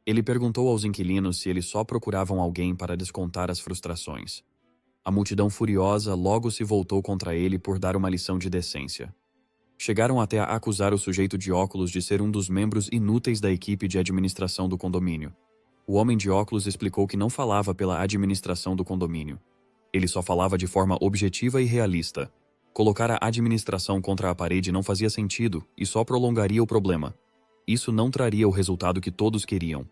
Ele perguntou aos inquilinos se eles só procuravam alguém para descontar as frustrações. A multidão furiosa logo se voltou contra ele por dar uma lição de decência. Chegaram até a acusar o sujeito de óculos de ser um dos membros inúteis da equipe de administração do condomínio. O homem de óculos explicou que não falava pela administração do condomínio. Ele só falava de forma objetiva e realista. Colocar a administração contra a parede não fazia sentido e só prolongaria o problema. Isso não traria o resultado que todos queriam.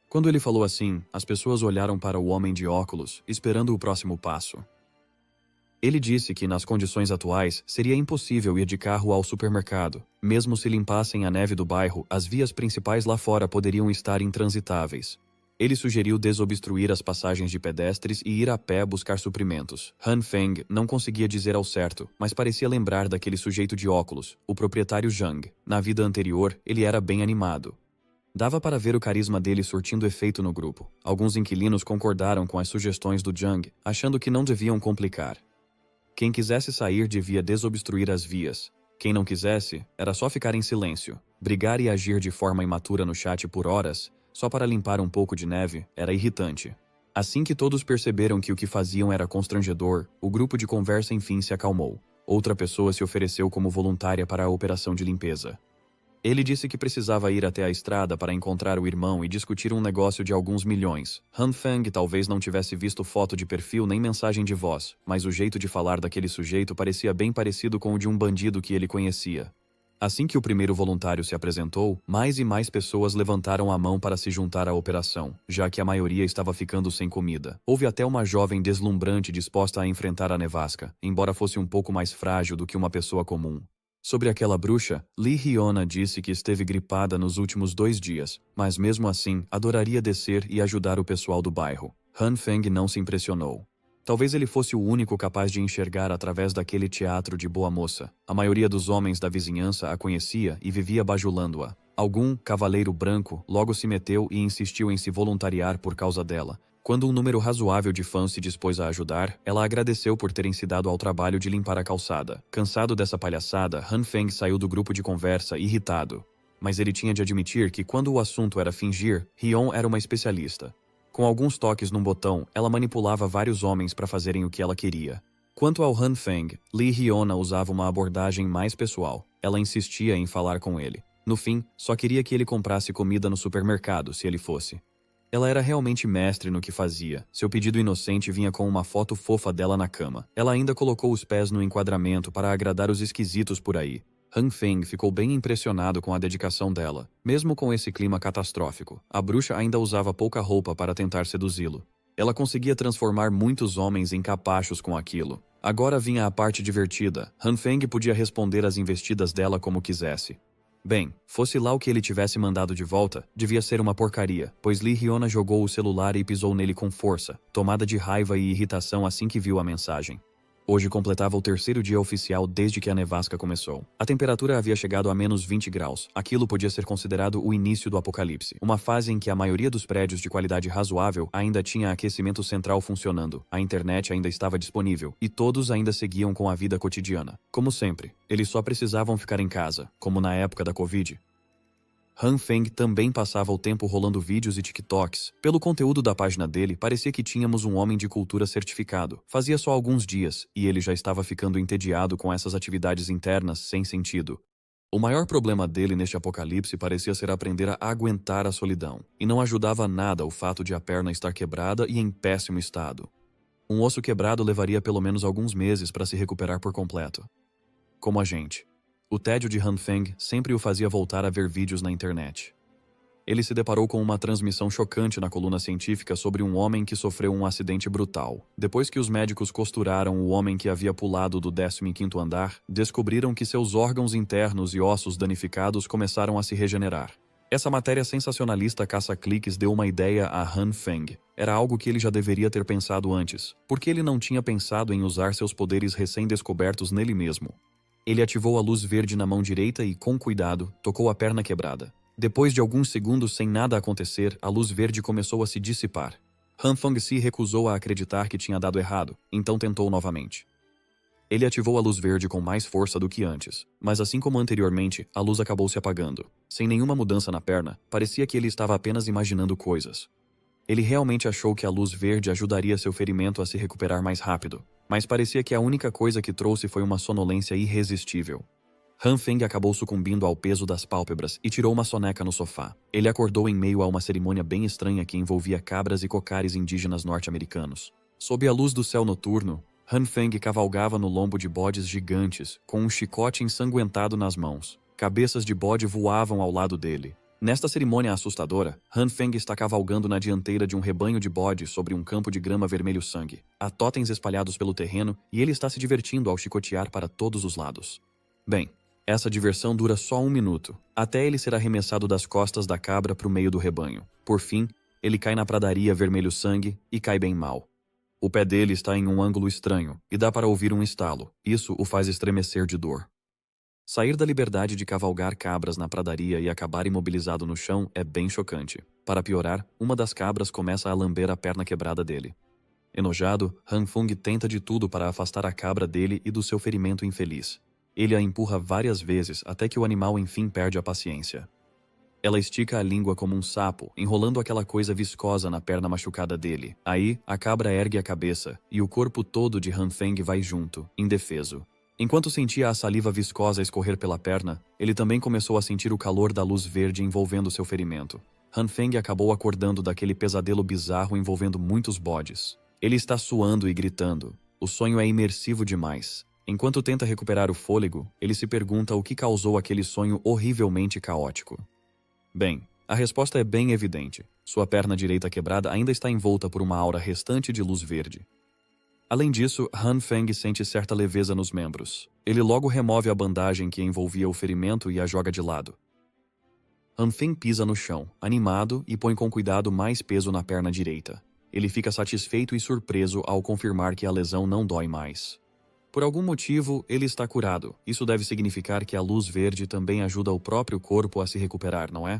Quando ele falou assim, as pessoas olharam para o homem de óculos, esperando o próximo passo. Ele disse que, nas condições atuais, seria impossível ir de carro ao supermercado. Mesmo se limpassem a neve do bairro, as vias principais lá fora poderiam estar intransitáveis. Ele sugeriu desobstruir as passagens de pedestres e ir a pé buscar suprimentos. Han Feng não conseguia dizer ao certo, mas parecia lembrar daquele sujeito de óculos, o proprietário Zhang. Na vida anterior, ele era bem animado. Dava para ver o carisma dele surtindo efeito no grupo. Alguns inquilinos concordaram com as sugestões do Zhang, achando que não deviam complicar. Quem quisesse sair devia desobstruir as vias. Quem não quisesse, era só ficar em silêncio. Brigar e agir de forma imatura no chat por horas, só para limpar um pouco de neve, era irritante. Assim que todos perceberam que o que faziam era constrangedor, o grupo de conversa enfim se acalmou. Outra pessoa se ofereceu como voluntária para a operação de limpeza. Ele disse que precisava ir até a estrada para encontrar o irmão e discutir um negócio de alguns milhões. Han Feng talvez não tivesse visto foto de perfil nem mensagem de voz, mas o jeito de falar daquele sujeito parecia bem parecido com o de um bandido que ele conhecia. Assim que o primeiro voluntário se apresentou, mais e mais pessoas levantaram a mão para se juntar à operação, já que a maioria estava ficando sem comida. Houve até uma jovem deslumbrante disposta a enfrentar a nevasca, embora fosse um pouco mais frágil do que uma pessoa comum. Sobre aquela bruxa, Li Hiona disse que esteve gripada nos últimos 2 dias, mas mesmo assim, adoraria descer e ajudar o pessoal do bairro. Han Feng não se impressionou. Talvez ele fosse o único capaz de enxergar através daquele teatro de boa moça. A maioria dos homens da vizinhança a conhecia e vivia bajulando-a. Algum cavaleiro branco logo se meteu e insistiu em se voluntariar por causa dela. Quando um número razoável de fãs se dispôs a ajudar, ela agradeceu por terem se dado ao trabalho de limpar a calçada. Cansado dessa palhaçada, Han Feng saiu do grupo de conversa irritado. Mas ele tinha de admitir que quando o assunto era fingir, Hion era uma especialista. Com alguns toques num botão, ela manipulava vários homens para fazerem o que ela queria. Quanto ao Han Feng, Li Hiona usava uma abordagem mais pessoal. Ela insistia em falar com ele. No fim, só queria que ele comprasse comida no supermercado, se ele fosse. Ela era realmente mestre no que fazia. Seu pedido inocente vinha com uma foto fofa dela na cama. Ela ainda colocou os pés no enquadramento para agradar os esquisitos por aí. Han Feng ficou bem impressionado com a dedicação dela. Mesmo com esse clima catastrófico, a bruxa ainda usava pouca roupa para tentar seduzi-lo. Ela conseguia transformar muitos homens em capachos com aquilo. Agora vinha a parte divertida. Han Feng podia responder às investidas dela como quisesse. Bem, fosse lá o que ele tivesse mandado de volta, devia ser uma porcaria, pois Li Hiona jogou o celular e pisou nele com força, tomada de raiva e irritação assim que viu a mensagem. Hoje completava o 3º dia oficial desde que a nevasca começou. A temperatura havia chegado a menos 20 graus. Aquilo podia ser considerado o início do apocalipse. Uma fase em que a maioria dos prédios de qualidade razoável ainda tinha aquecimento central funcionando, a internet ainda estava disponível, e todos ainda seguiam com a vida cotidiana. Como sempre, eles só precisavam ficar em casa, como na época da Covid. Han Feng também passava o tempo rolando vídeos e TikToks. Pelo conteúdo da página dele, parecia que tínhamos um homem de cultura certificado. Fazia só alguns dias, e ele já estava ficando entediado com essas atividades internas sem sentido. O maior problema dele neste apocalipse parecia ser aprender a aguentar a solidão, e não ajudava nada o fato de a perna estar quebrada e em péssimo estado. Um osso quebrado levaria pelo menos alguns meses para se recuperar por completo. Como a gente. O tédio de Han Feng sempre o fazia voltar a ver vídeos na internet. Ele se deparou com uma transmissão chocante na coluna científica sobre um homem que sofreu um acidente brutal. Depois que os médicos costuraram o homem que havia pulado do 15º andar, descobriram que seus órgãos internos e ossos danificados começaram a se regenerar. Essa matéria sensacionalista caça-cliques deu uma ideia a Han Feng. Era algo que ele já deveria ter pensado antes, porque ele não tinha pensado em usar seus poderes recém-descobertos nele mesmo. Ele ativou a luz verde na mão direita e, com cuidado, tocou a perna quebrada. Depois de alguns segundos sem nada acontecer, a luz verde começou a se dissipar. Han Feng se recusou a acreditar que tinha dado errado, então tentou novamente. Ele ativou a luz verde com mais força do que antes, mas assim como anteriormente, a luz acabou se apagando. Sem nenhuma mudança na perna, parecia que ele estava apenas imaginando coisas. Ele realmente achou que a luz verde ajudaria seu ferimento a se recuperar mais rápido, mas parecia que a única coisa que trouxe foi uma sonolência irresistível. Han Feng acabou sucumbindo ao peso das pálpebras e tirou uma soneca no sofá. Ele acordou em meio a uma cerimônia bem estranha que envolvia cabras e cocares indígenas norte-americanos. Sob a luz do céu noturno, Han Feng cavalgava no lombo de bodes gigantes, com um chicote ensanguentado nas mãos. Cabeças de bode voavam ao lado dele. Nesta cerimônia assustadora, Han Feng está cavalgando na dianteira de um rebanho de bodes sobre um campo de grama vermelho-sangue. Há totens espalhados pelo terreno e ele está se divertindo ao chicotear para todos os lados. Bem, essa diversão dura só 1 minuto, até ele ser arremessado das costas da cabra para o meio do rebanho. Por fim, ele cai na pradaria vermelho-sangue e cai bem mal. O pé dele está em um ângulo estranho e dá para ouvir um estalo. Isso o faz estremecer de dor. Sair da liberdade de cavalgar cabras na pradaria e acabar imobilizado no chão é bem chocante. Para piorar, uma das cabras começa a lamber a perna quebrada dele. Enojado, Han Feng tenta de tudo para afastar a cabra dele e do seu ferimento infeliz. Ele a empurra várias vezes até que o animal enfim perde a paciência. Ela estica a língua como um sapo, enrolando aquela coisa viscosa na perna machucada dele. Aí, a cabra ergue a cabeça e o corpo todo de Han Feng vai junto, indefeso. Enquanto sentia a saliva viscosa escorrer pela perna, ele também começou a sentir o calor da luz verde envolvendo seu ferimento. Han Feng acabou acordando daquele pesadelo bizarro envolvendo muitos bodes. Ele está suando e gritando. O sonho é imersivo demais. Enquanto tenta recuperar o fôlego, ele se pergunta o que causou aquele sonho horrivelmente caótico. Bem, a resposta é bem evidente. Sua perna direita quebrada ainda está envolta por uma aura restante de luz verde. Além disso, Han Feng sente certa leveza nos membros. Ele logo remove a bandagem que envolvia o ferimento e a joga de lado. Han Feng pisa no chão, animado, e põe com cuidado mais peso na perna direita. Ele fica satisfeito e surpreso ao confirmar que a lesão não dói mais. Por algum motivo, ele está curado. Isso deve significar que a luz verde também ajuda o próprio corpo a se recuperar, não é?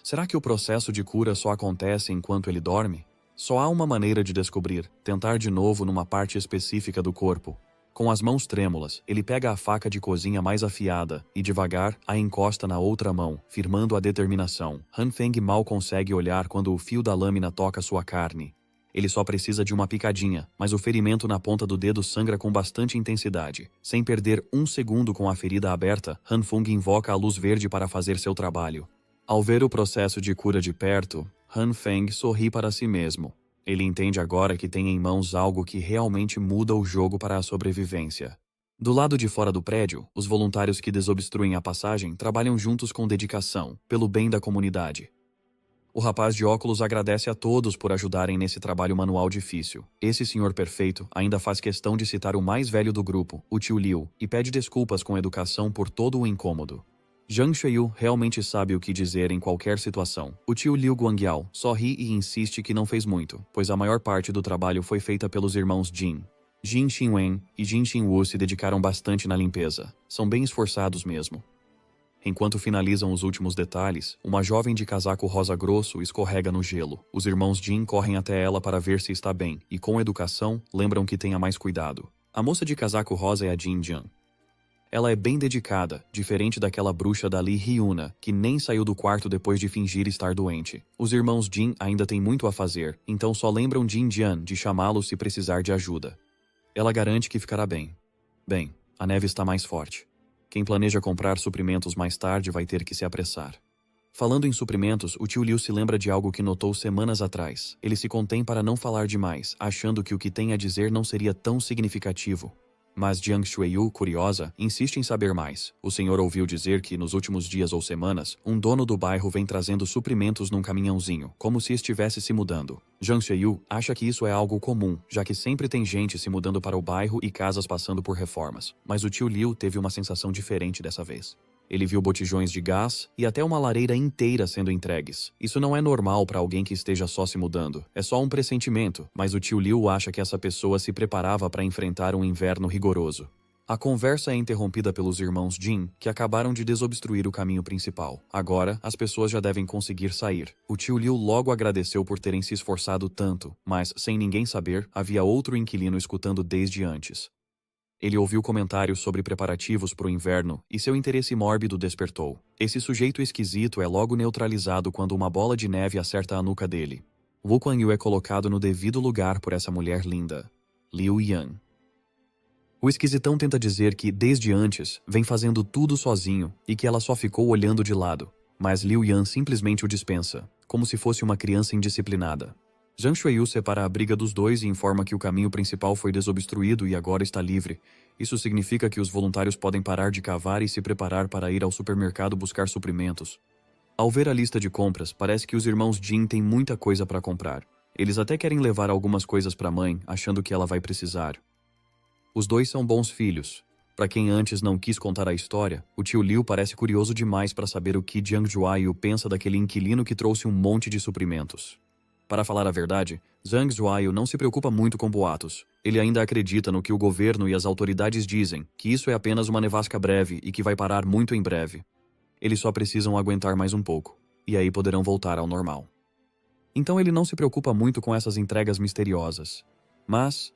Será que o processo de cura só acontece enquanto ele dorme? Só há uma maneira de descobrir: tentar de novo numa parte específica do corpo. Com as mãos trêmulas, ele pega a faca de cozinha mais afiada e, devagar, a encosta na outra mão, firmando a determinação. Han Feng mal consegue olhar quando o fio da lâmina toca sua carne. Ele só precisa de uma picadinha, mas o ferimento na ponta do dedo sangra com bastante intensidade. Sem perder 1 segundo com a ferida aberta, Han Feng invoca a luz verde para fazer seu trabalho. Ao ver o processo de cura de perto, Han Feng sorri para si mesmo. Ele entende agora que tem em mãos algo que realmente muda o jogo para a sobrevivência. Do lado de fora do prédio, os voluntários que desobstruem a passagem trabalham juntos com dedicação, pelo bem da comunidade. O rapaz de óculos agradece a todos por ajudarem nesse trabalho manual difícil. Esse senhor perfeito ainda faz questão de citar o mais velho do grupo, o tio Liu, e pede desculpas com educação por todo o incômodo. Zhang Xueyu realmente sabe o que dizer em qualquer situação. O tio Liu Guangyao só ri e insiste que não fez muito, pois a maior parte do trabalho foi feita pelos irmãos Jin. Jin Xinwen e Jin Xinwu se dedicaram bastante na limpeza. São bem esforçados mesmo. Enquanto finalizam os últimos detalhes, uma jovem de casaco rosa grosso escorrega no gelo. Os irmãos Jin correm até ela para ver se está bem, e com educação, lembram que tenha mais cuidado. A moça de casaco rosa é a Jin Jian. Ela é bem dedicada, diferente daquela bruxa da Li Hyuna, que nem saiu do quarto depois de fingir estar doente. Os irmãos Jin ainda têm muito a fazer, então só lembram Jin Jian de chamá-lo se precisar de ajuda. Ela garante que ficará bem. Bem, a neve está mais forte. Quem planeja comprar suprimentos mais tarde vai ter que se apressar. Falando em suprimentos, o tio Liu se lembra de algo que notou semanas atrás. Ele se contém para não falar demais, achando que o que tem a dizer não seria tão significativo. Mas Jiang Xueyu, curiosa, insiste em saber mais. O senhor ouviu dizer que, nos últimos dias ou semanas, um dono do bairro vem trazendo suprimentos num caminhãozinho, como se estivesse se mudando. Jiang Xueyu acha que isso é algo comum, já que sempre tem gente se mudando para o bairro e casas passando por reformas. Mas o tio Liu teve uma sensação diferente dessa vez. Ele viu botijões de gás e até uma lareira inteira sendo entregues. Isso não é normal para alguém que esteja só se mudando. É só um pressentimento, mas o tio Liu acha que essa pessoa se preparava para enfrentar um inverno rigoroso. A conversa é interrompida pelos irmãos Jin, que acabaram de desobstruir o caminho principal. Agora, as pessoas já devem conseguir sair. O tio Liu logo agradeceu por terem se esforçado tanto, mas, sem ninguém saber, havia outro inquilino escutando desde antes. Ele ouviu comentários sobre preparativos para o inverno e seu interesse mórbido despertou. Esse sujeito esquisito é logo neutralizado quando uma bola de neve acerta a nuca dele. Wu Kuan-Yu é colocado no devido lugar por essa mulher linda, Liu Yan. O esquisitão tenta dizer que, desde antes, vem fazendo tudo sozinho e que ela só ficou olhando de lado, mas Liu Yan simplesmente o dispensa, como se fosse uma criança indisciplinada. Zhang Xueyu separa a briga dos dois e informa que o caminho principal foi desobstruído e agora está livre. Isso significa que os voluntários podem parar de cavar e se preparar para ir ao supermercado buscar suprimentos. Ao ver a lista de compras, parece que os irmãos Jin têm muita coisa para comprar. Eles até querem levar algumas coisas para a mãe, achando que ela vai precisar. Os dois são bons filhos. Para quem antes não quis contar a história, o tio Liu parece curioso demais para saber o que Jiang Zuayu pensa daquele inquilino que trouxe um monte de suprimentos. Para falar a verdade, Zhang Zuayu não se preocupa muito com boatos. Ele ainda acredita no que o governo e as autoridades dizem, que isso é apenas uma nevasca breve e que vai parar muito em breve. Eles só precisam aguentar mais um pouco, e aí poderão voltar ao normal. Então ele não se preocupa muito com essas entregas misteriosas. Mas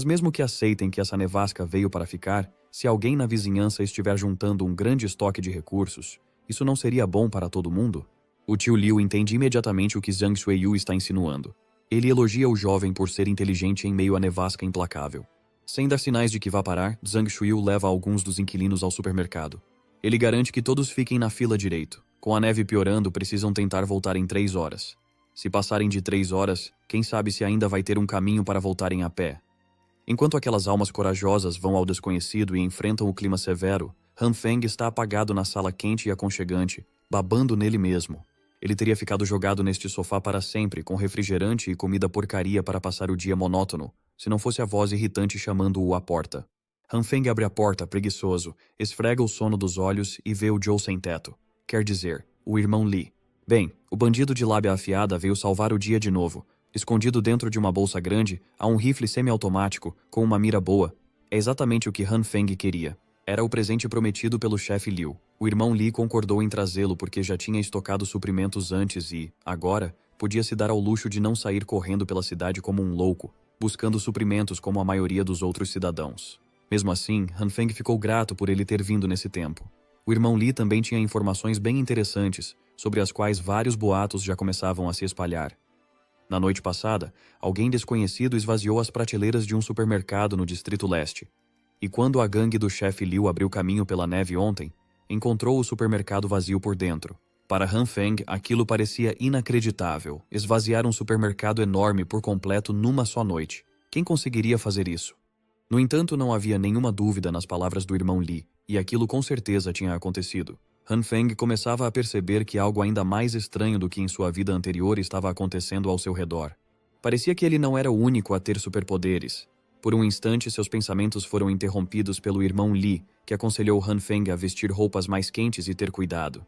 mesmo que aceitem que essa nevasca veio para ficar, se alguém na vizinhança estiver juntando um grande estoque de recursos, isso não seria bom para todo mundo? O tio Liu entende imediatamente o que Zhang Xueyu está insinuando. Ele elogia o jovem por ser inteligente em meio à nevasca implacável. Sem dar sinais de que vá parar, Zhang Xueyu leva alguns dos inquilinos ao supermercado. Ele garante que todos fiquem na fila direito. Com a neve piorando, precisam tentar voltar em 3 horas. Se passarem de 3 horas, quem sabe se ainda vai ter um caminho para voltarem a pé. Enquanto aquelas almas corajosas vão ao desconhecido e enfrentam o clima severo, Han Feng está apagado na sala quente e aconchegante, babando nele mesmo. Ele teria ficado jogado neste sofá para sempre, com refrigerante e comida porcaria para passar o dia monótono, se não fosse a voz irritante chamando-o à porta. Han Feng abre a porta, preguiçoso, esfrega o sono dos olhos e vê o Zhou sem teto. Quer dizer, o irmão Li. Bem, o bandido de lábia afiada veio salvar o dia de novo. Escondido dentro de uma bolsa grande, há um rifle semiautomático com uma mira boa. É exatamente o que Han Feng queria. Era o presente prometido pelo chefe Liu. O irmão Li concordou em trazê-lo porque já tinha estocado suprimentos antes e, agora, podia se dar ao luxo de não sair correndo pela cidade como um louco, buscando suprimentos como a maioria dos outros cidadãos. Mesmo assim, Han Feng ficou grato por ele ter vindo nesse tempo. O irmão Li também tinha informações bem interessantes, sobre as quais vários boatos já começavam a se espalhar. Na noite passada, alguém desconhecido esvaziou as prateleiras de um supermercado no Distrito Leste. E quando a gangue do chefe Liu abriu caminho pela neve ontem, encontrou o supermercado vazio por dentro. Para Han Feng, aquilo parecia inacreditável. Esvaziar um supermercado enorme por completo numa só noite. Quem conseguiria fazer isso? No entanto, não havia nenhuma dúvida nas palavras do irmão Li, e aquilo com certeza tinha acontecido. Han Feng começava a perceber que algo ainda mais estranho do que em sua vida anterior estava acontecendo ao seu redor. Parecia que ele não era o único a ter superpoderes. Por um instante, seus pensamentos foram interrompidos pelo irmão Li, que aconselhou Han Feng a vestir roupas mais quentes e ter cuidado.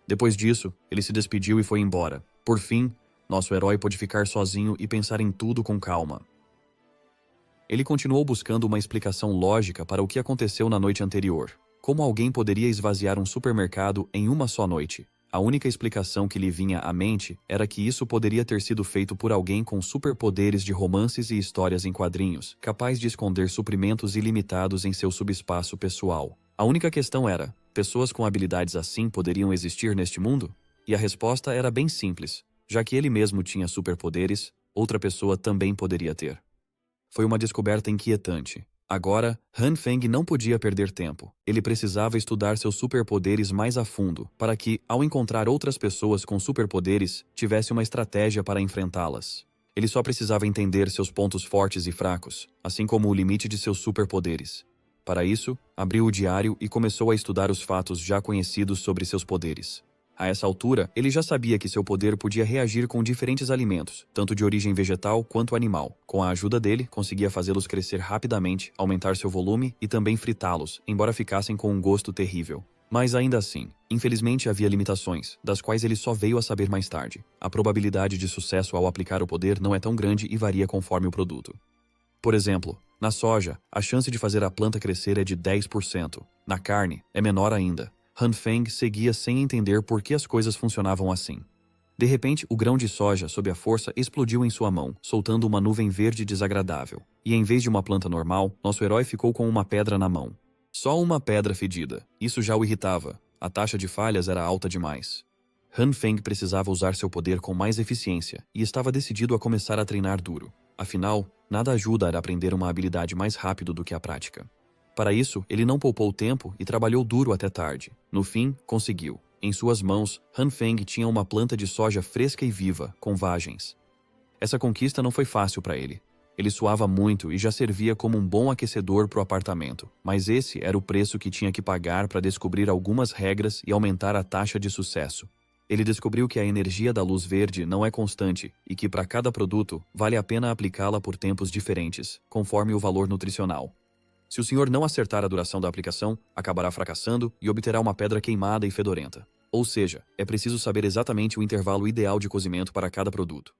Depois disso, ele se despediu e foi embora. Por fim, nosso herói pôde ficar sozinho e pensar em tudo com calma. Ele continuou buscando uma explicação lógica para o que aconteceu na noite anterior. Como alguém poderia esvaziar um supermercado em uma só noite? A única explicação que lhe vinha à mente era que isso poderia ter sido feito por alguém com superpoderes de romances e histórias em quadrinhos, capaz de esconder suprimentos ilimitados em seu subespaço pessoal. A única questão era, pessoas com habilidades assim poderiam existir neste mundo? E a resposta era bem simples. Já que ele mesmo tinha superpoderes, outra pessoa também poderia ter. Foi uma descoberta inquietante. Agora, Han Feng não podia perder tempo. Ele precisava estudar seus superpoderes mais a fundo, para que, ao encontrar outras pessoas com superpoderes, tivesse uma estratégia para enfrentá-las. Ele só precisava entender seus pontos fortes e fracos, assim como o limite de seus superpoderes. Para isso, abriu o diário e começou a estudar os fatos já conhecidos sobre seus poderes. A essa altura, ele já sabia que seu poder podia reagir com diferentes alimentos, tanto de origem vegetal quanto animal. Com a ajuda dele, conseguia fazê-los crescer rapidamente, aumentar seu volume e também fritá-los, embora ficassem com um gosto terrível. Mas ainda assim, infelizmente havia limitações, das quais ele só veio a saber mais tarde. A probabilidade de sucesso ao aplicar o poder não é tão grande e varia conforme o produto. Por exemplo, na soja, a chance de fazer a planta crescer é de 10%. Na carne, é menor ainda. Han Feng seguia sem entender por que as coisas funcionavam assim. De repente, o grão de soja, sob a força, explodiu em sua mão, soltando uma nuvem verde desagradável. E em vez de uma planta normal, nosso herói ficou com uma pedra na mão. Só uma pedra fedida. Isso já o irritava. A taxa de falhas era alta demais. Han Feng precisava usar seu poder com mais eficiência e estava decidido a começar a treinar duro. Afinal, nada ajuda a aprender uma habilidade mais rápido do que a prática. Para isso, ele não poupou tempo e trabalhou duro até tarde. No fim, conseguiu. Em suas mãos, Han Feng tinha uma planta de soja fresca e viva, com vagens. Essa conquista não foi fácil para ele. Ele suava muito e já servia como um bom aquecedor para o apartamento, mas esse era o preço que tinha que pagar para descobrir algumas regras e aumentar a taxa de sucesso. Ele descobriu que a energia da luz verde não é constante e que para cada produto vale a pena aplicá-la por tempos diferentes, conforme o valor nutricional. Se o senhor não acertar a duração da aplicação, acabará fracassando e obterá uma pedra queimada e fedorenta. Ou seja, é preciso saber exatamente o intervalo ideal de cozimento para cada produto.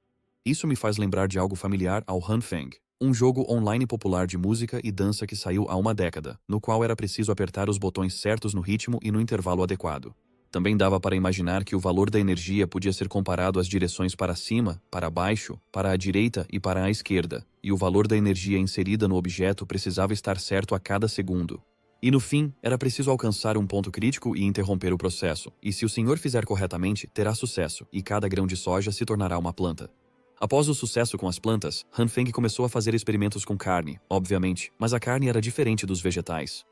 Isso me faz lembrar de algo familiar ao Han Feng, um jogo online popular de música e dança que saiu há uma década, no qual era preciso apertar os botões certos no ritmo e no intervalo adequado. Também dava para imaginar que o valor da energia podia ser comparado às direções para cima, para baixo, para a direita e para a esquerda, e o valor da energia inserida no objeto precisava estar certo a cada segundo. E no fim, era preciso alcançar um ponto crítico e interromper o processo, e se o senhor fizer corretamente, terá sucesso, e cada grão de soja se tornará uma planta. Após o sucesso com as plantas, Han Feng começou a fazer experimentos com carne, obviamente, mas a carne era diferente dos vegetais.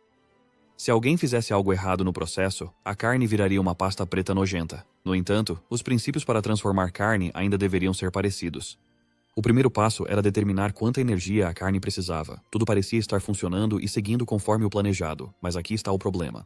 Se alguém fizesse algo errado no processo, a carne viraria uma pasta preta nojenta. No entanto, os princípios para transformar carne ainda deveriam ser parecidos. O primeiro passo era determinar quanta energia a carne precisava. Tudo parecia estar funcionando e seguindo conforme o planejado, mas aqui está o problema.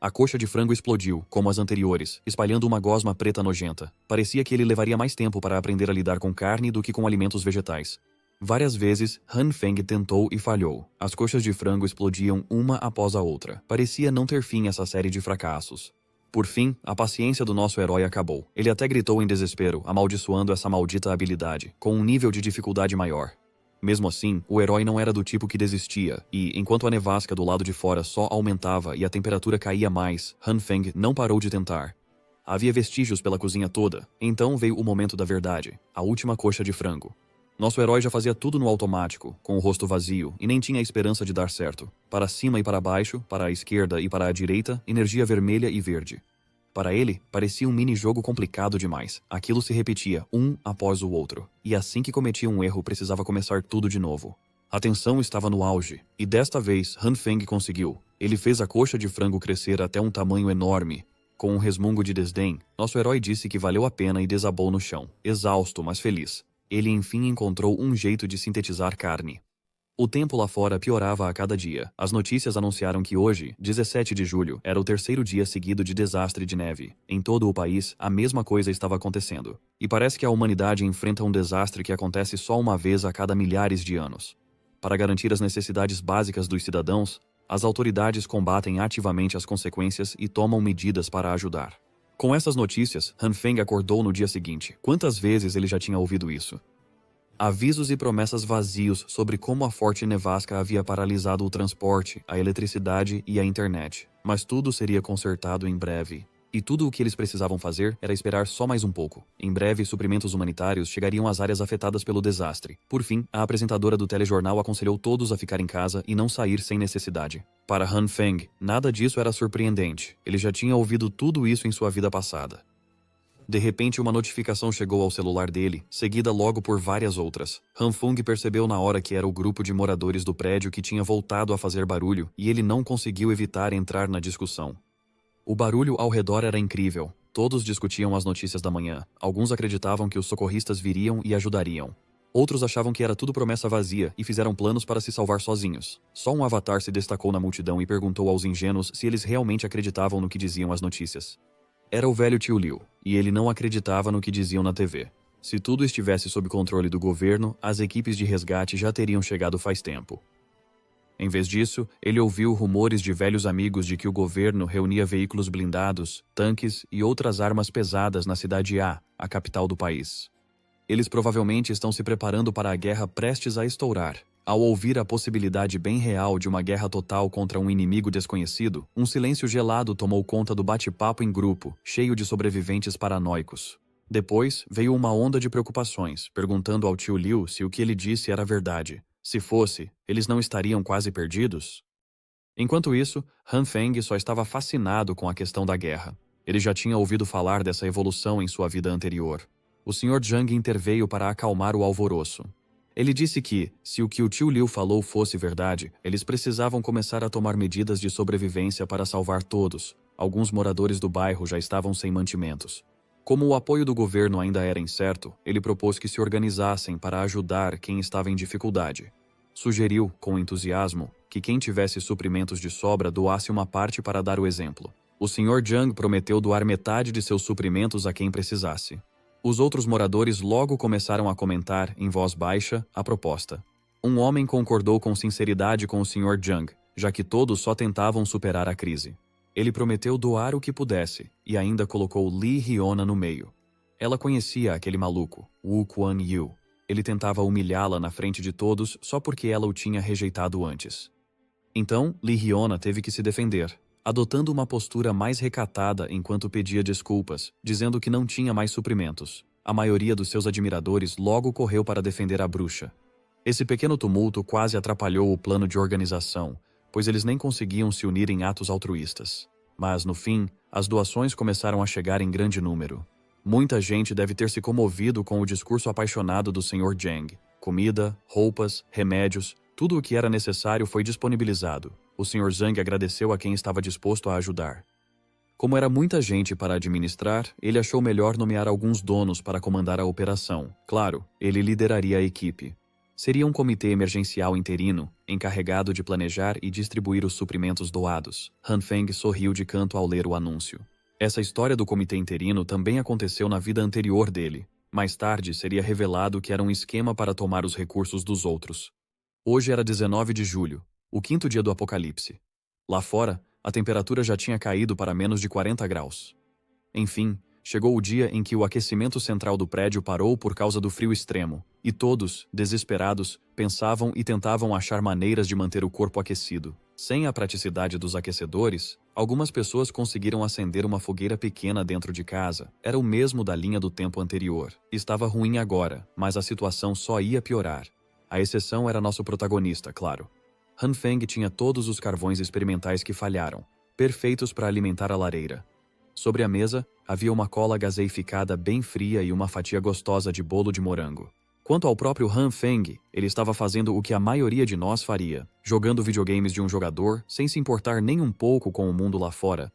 A coxa de frango explodiu, como as anteriores, espalhando uma gosma preta nojenta. Parecia que ele levaria mais tempo para aprender a lidar com carne do que com alimentos vegetais. Várias vezes, Han Feng tentou e falhou. As coxas de frango explodiam uma após a outra. Parecia não ter fim essa série de fracassos. Por fim, a paciência do nosso herói acabou. Ele até gritou em desespero, amaldiçoando essa maldita habilidade, com um nível de dificuldade maior. Mesmo assim, o herói não era do tipo que desistia, e, enquanto a nevasca do lado de fora só aumentava e a temperatura caía mais, Han Feng não parou de tentar. Havia vestígios pela cozinha toda. Então veio o momento da verdade, a última coxa de frango. Nosso herói já fazia tudo no automático, com o rosto vazio, e nem tinha a esperança de dar certo. Para cima e para baixo, para a esquerda e para a direita, energia vermelha e verde. Para ele, parecia um mini-jogo complicado demais. Aquilo se repetia, um após o outro. E assim que cometia um erro, precisava começar tudo de novo. A tensão estava no auge, e desta vez, Han Feng conseguiu. Ele fez a coxa de frango crescer até um tamanho enorme. Com um resmungo de desdém, nosso herói disse que valeu a pena e desabou no chão, exausto, mas feliz. Ele enfim encontrou um jeito de sintetizar carne. O tempo lá fora piorava a cada dia. As notícias anunciaram que hoje, 17 de julho, era o terceiro dia seguido de desastre de neve. Em todo o país, a mesma coisa estava acontecendo. E parece que a humanidade enfrenta um desastre que acontece só uma vez a cada milhares de anos. Para garantir as necessidades básicas dos cidadãos, as autoridades combatem ativamente as consequências e tomam medidas para ajudar. Com essas notícias, Han Feng acordou no dia seguinte. Quantas vezes ele já tinha ouvido isso? Avisos e promessas vazios sobre como a forte nevasca havia paralisado o transporte, a eletricidade e a internet. Mas tudo seria consertado em breve. E tudo o que eles precisavam fazer era esperar só mais um pouco. Em breve, suprimentos humanitários chegariam às áreas afetadas pelo desastre. Por fim, a apresentadora do telejornal aconselhou todos a ficar em casa e não sair sem necessidade. Para Han Feng, nada disso era surpreendente. Ele já tinha ouvido tudo isso em sua vida passada. De repente, uma notificação chegou ao celular dele, seguida logo por várias outras. Han Feng percebeu na hora que era o grupo de moradores do prédio que tinha voltado a fazer barulho e ele não conseguiu evitar entrar na discussão. O barulho ao redor era incrível. Todos discutiam as notícias da manhã. Alguns acreditavam que os socorristas viriam e ajudariam. Outros achavam que era tudo promessa vazia e fizeram planos para se salvar sozinhos. Só um avatar se destacou na multidão e perguntou aos ingênuos se eles realmente acreditavam no que diziam as notícias. Era o velho tio Liu, e ele não acreditava no que diziam na TV. Se tudo estivesse sob controle do governo, as equipes de resgate já teriam chegado faz tempo. Em vez disso, ele ouviu rumores de velhos amigos de que o governo reunia veículos blindados, tanques e outras armas pesadas na cidade A capital do país. Eles provavelmente estão se preparando para a guerra prestes a estourar. Ao ouvir a possibilidade bem real de uma guerra total contra um inimigo desconhecido, um silêncio gelado tomou conta do bate-papo em grupo, cheio de sobreviventes paranoicos. Depois, veio uma onda de preocupações, perguntando ao tio Liu se o que ele disse era verdade. Se fosse, eles não estariam quase perdidos? Enquanto isso, Han Feng só estava fascinado com a questão da guerra. Ele já tinha ouvido falar dessa evolução em sua vida anterior. O Sr. Zhang interveio para acalmar o alvoroço. Ele disse que, se o que o tio Liu falou fosse verdade, eles precisavam começar a tomar medidas de sobrevivência para salvar todos. Alguns moradores do bairro já estavam sem mantimentos. Como o apoio do governo ainda era incerto, ele propôs que se organizassem para ajudar quem estava em dificuldade. Sugeriu, com entusiasmo, que quem tivesse suprimentos de sobra doasse uma parte para dar o exemplo. O Sr. Zhang prometeu doar metade de seus suprimentos a quem precisasse. Os outros moradores logo começaram a comentar, em voz baixa, a proposta. Um homem concordou com sinceridade com o Sr. Zhang, já que todos só tentavam superar a crise. Ele prometeu doar o que pudesse, e ainda colocou Li Hiona no meio. Ela conhecia aquele maluco, Wu Quan Yu. Ele tentava humilhá-la na frente de todos só porque ela o tinha rejeitado antes. Então, Li Hiona teve que se defender, adotando uma postura mais recatada enquanto pedia desculpas, dizendo que não tinha mais suprimentos. A maioria dos seus admiradores logo correu para defender a bruxa. Esse pequeno tumulto quase atrapalhou o plano de organização, pois eles nem conseguiam se unir em atos altruístas. Mas, no fim, as doações começaram a chegar em grande número. Muita gente deve ter se comovido com o discurso apaixonado do Sr. Zhang. Comida, roupas, remédios, tudo o que era necessário foi disponibilizado. O Sr. Zhang agradeceu a quem estava disposto a ajudar. Como era muita gente para administrar, ele achou melhor nomear alguns donos para comandar a operação. Claro, ele lideraria a equipe. Seria um comitê emergencial interino, encarregado de planejar e distribuir os suprimentos doados. Han Feng sorriu de canto ao ler o anúncio. Essa história do comitê interino também aconteceu na vida anterior dele. Mais tarde, seria revelado que era um esquema para tomar os recursos dos outros. Hoje era 19 de julho, o quinto dia do apocalipse. Lá fora, a temperatura já tinha caído para menos de 40 graus. Enfim, chegou o dia em que o aquecimento central do prédio parou por causa do frio extremo, e todos, desesperados, pensavam e tentavam achar maneiras de manter o corpo aquecido. Sem a praticidade dos aquecedores, algumas pessoas conseguiram acender uma fogueira pequena dentro de casa. Era o mesmo da linha do tempo anterior. Estava ruim agora, mas a situação só ia piorar. A exceção era nosso protagonista, claro. Han Feng tinha todos os carvões experimentais que falharam, perfeitos para alimentar a lareira. Sobre a mesa, havia uma cola gaseificada bem fria e uma fatia gostosa de bolo de morango. Quanto ao próprio Han Feng, ele estava fazendo o que a maioria de nós faria, jogando videogames de um jogador, sem se importar nem um pouco com o mundo lá fora.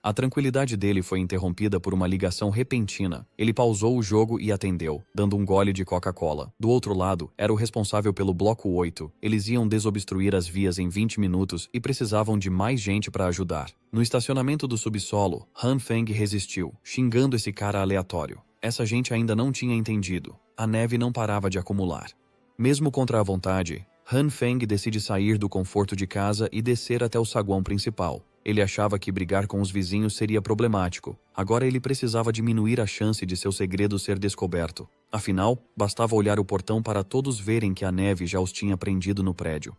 A tranquilidade dele foi interrompida por uma ligação repentina. Ele pausou o jogo e atendeu, dando um gole de Coca-Cola. Do outro lado, era o responsável pelo Bloco 8. Eles iam desobstruir as vias em 20 minutos e precisavam de mais gente para ajudar. No estacionamento do subsolo, Han Feng resistiu, xingando esse cara aleatório. Essa gente ainda não tinha entendido. A neve não parava de acumular. Mesmo contra a vontade, Han Feng decide sair do conforto de casa e descer até o saguão principal. Ele achava que brigar com os vizinhos seria problemático. Agora ele precisava diminuir a chance de seu segredo ser descoberto. Afinal, bastava olhar o portão para todos verem que a neve já os tinha prendido no prédio.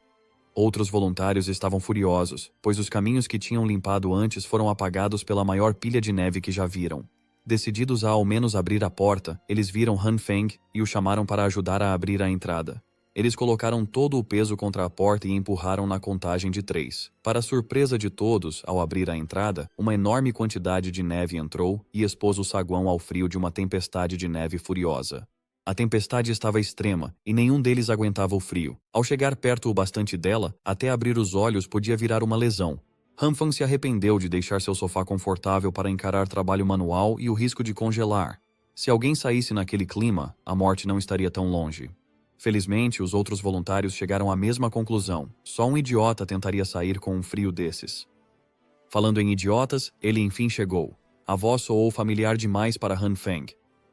Outros voluntários estavam furiosos, pois os caminhos que tinham limpado antes foram apagados pela maior pilha de neve que já viram. Decididos a ao menos abrir a porta, eles viram Han Feng e o chamaram para ajudar a abrir a entrada. Eles colocaram todo o peso contra a porta e empurraram na contagem de 3. Para a surpresa de todos, ao abrir a entrada, uma enorme quantidade de neve entrou e expôs o saguão ao frio de uma tempestade de neve furiosa. A tempestade estava extrema e nenhum deles aguentava o frio. Ao chegar perto o bastante dela, até abrir os olhos podia virar uma lesão. Han Feng se arrependeu de deixar seu sofá confortável para encarar trabalho manual e o risco de congelar. Se alguém saísse naquele clima, a morte não estaria tão longe. Felizmente, os outros voluntários chegaram à mesma conclusão. Só um idiota tentaria sair com um frio desses. Falando em idiotas, ele enfim chegou. A voz soou familiar demais para Han Feng.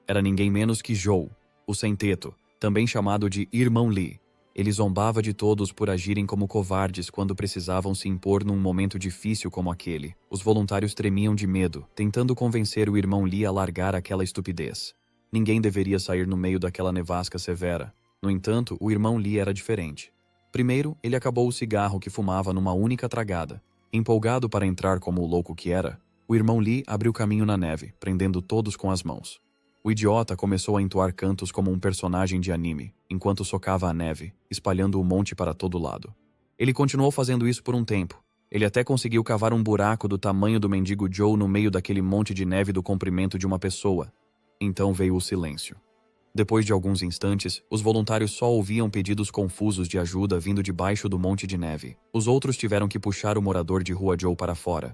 Era ninguém menos que Zhou, o sem-teto, também chamado de Irmão Li. Ele zombava de todos por agirem como covardes quando precisavam se impor num momento difícil como aquele. Os voluntários tremiam de medo, tentando convencer o Irmão Li a largar aquela estupidez. Ninguém deveria sair no meio daquela nevasca severa. No entanto, o Irmão Li era diferente. Primeiro, ele acabou o cigarro que fumava numa única tragada. Empolgado para entrar como o louco que era, O irmão Li abriu caminho na neve, prendendo todos com as mãos. O idiota começou a entoar cantos como um personagem de anime, enquanto socava a neve, espalhando o monte para todo lado. Ele continuou fazendo isso por um tempo. Ele até conseguiu cavar um buraco do tamanho do mendigo Joe no meio daquele monte de neve do comprimento de uma pessoa. Então veio o silêncio. Depois de alguns instantes, os voluntários só ouviam pedidos confusos de ajuda vindo de baixo do monte de neve. Os outros tiveram que puxar o morador de rua Joe para fora.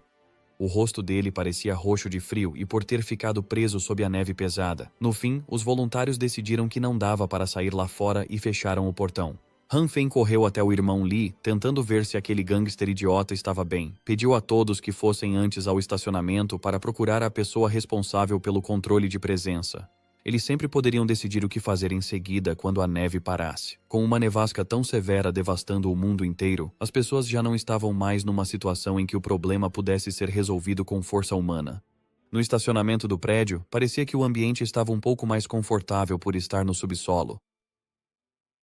O rosto dele parecia roxo de frio e por ter ficado preso sob a neve pesada. No fim, os voluntários decidiram que não dava para sair lá fora e fecharam o portão. Han Feng correu até o irmão Li, tentando ver se aquele gangster idiota estava bem. Pediu a todos que fossem antes ao estacionamento para procurar a pessoa responsável pelo controle de presença. Eles sempre poderiam decidir o que fazer em seguida quando a neve parasse. Com uma nevasca tão severa devastando o mundo inteiro, as pessoas já não estavam mais numa situação em que o problema pudesse ser resolvido com força humana. No estacionamento do prédio, parecia que o ambiente estava um pouco mais confortável por estar no subsolo.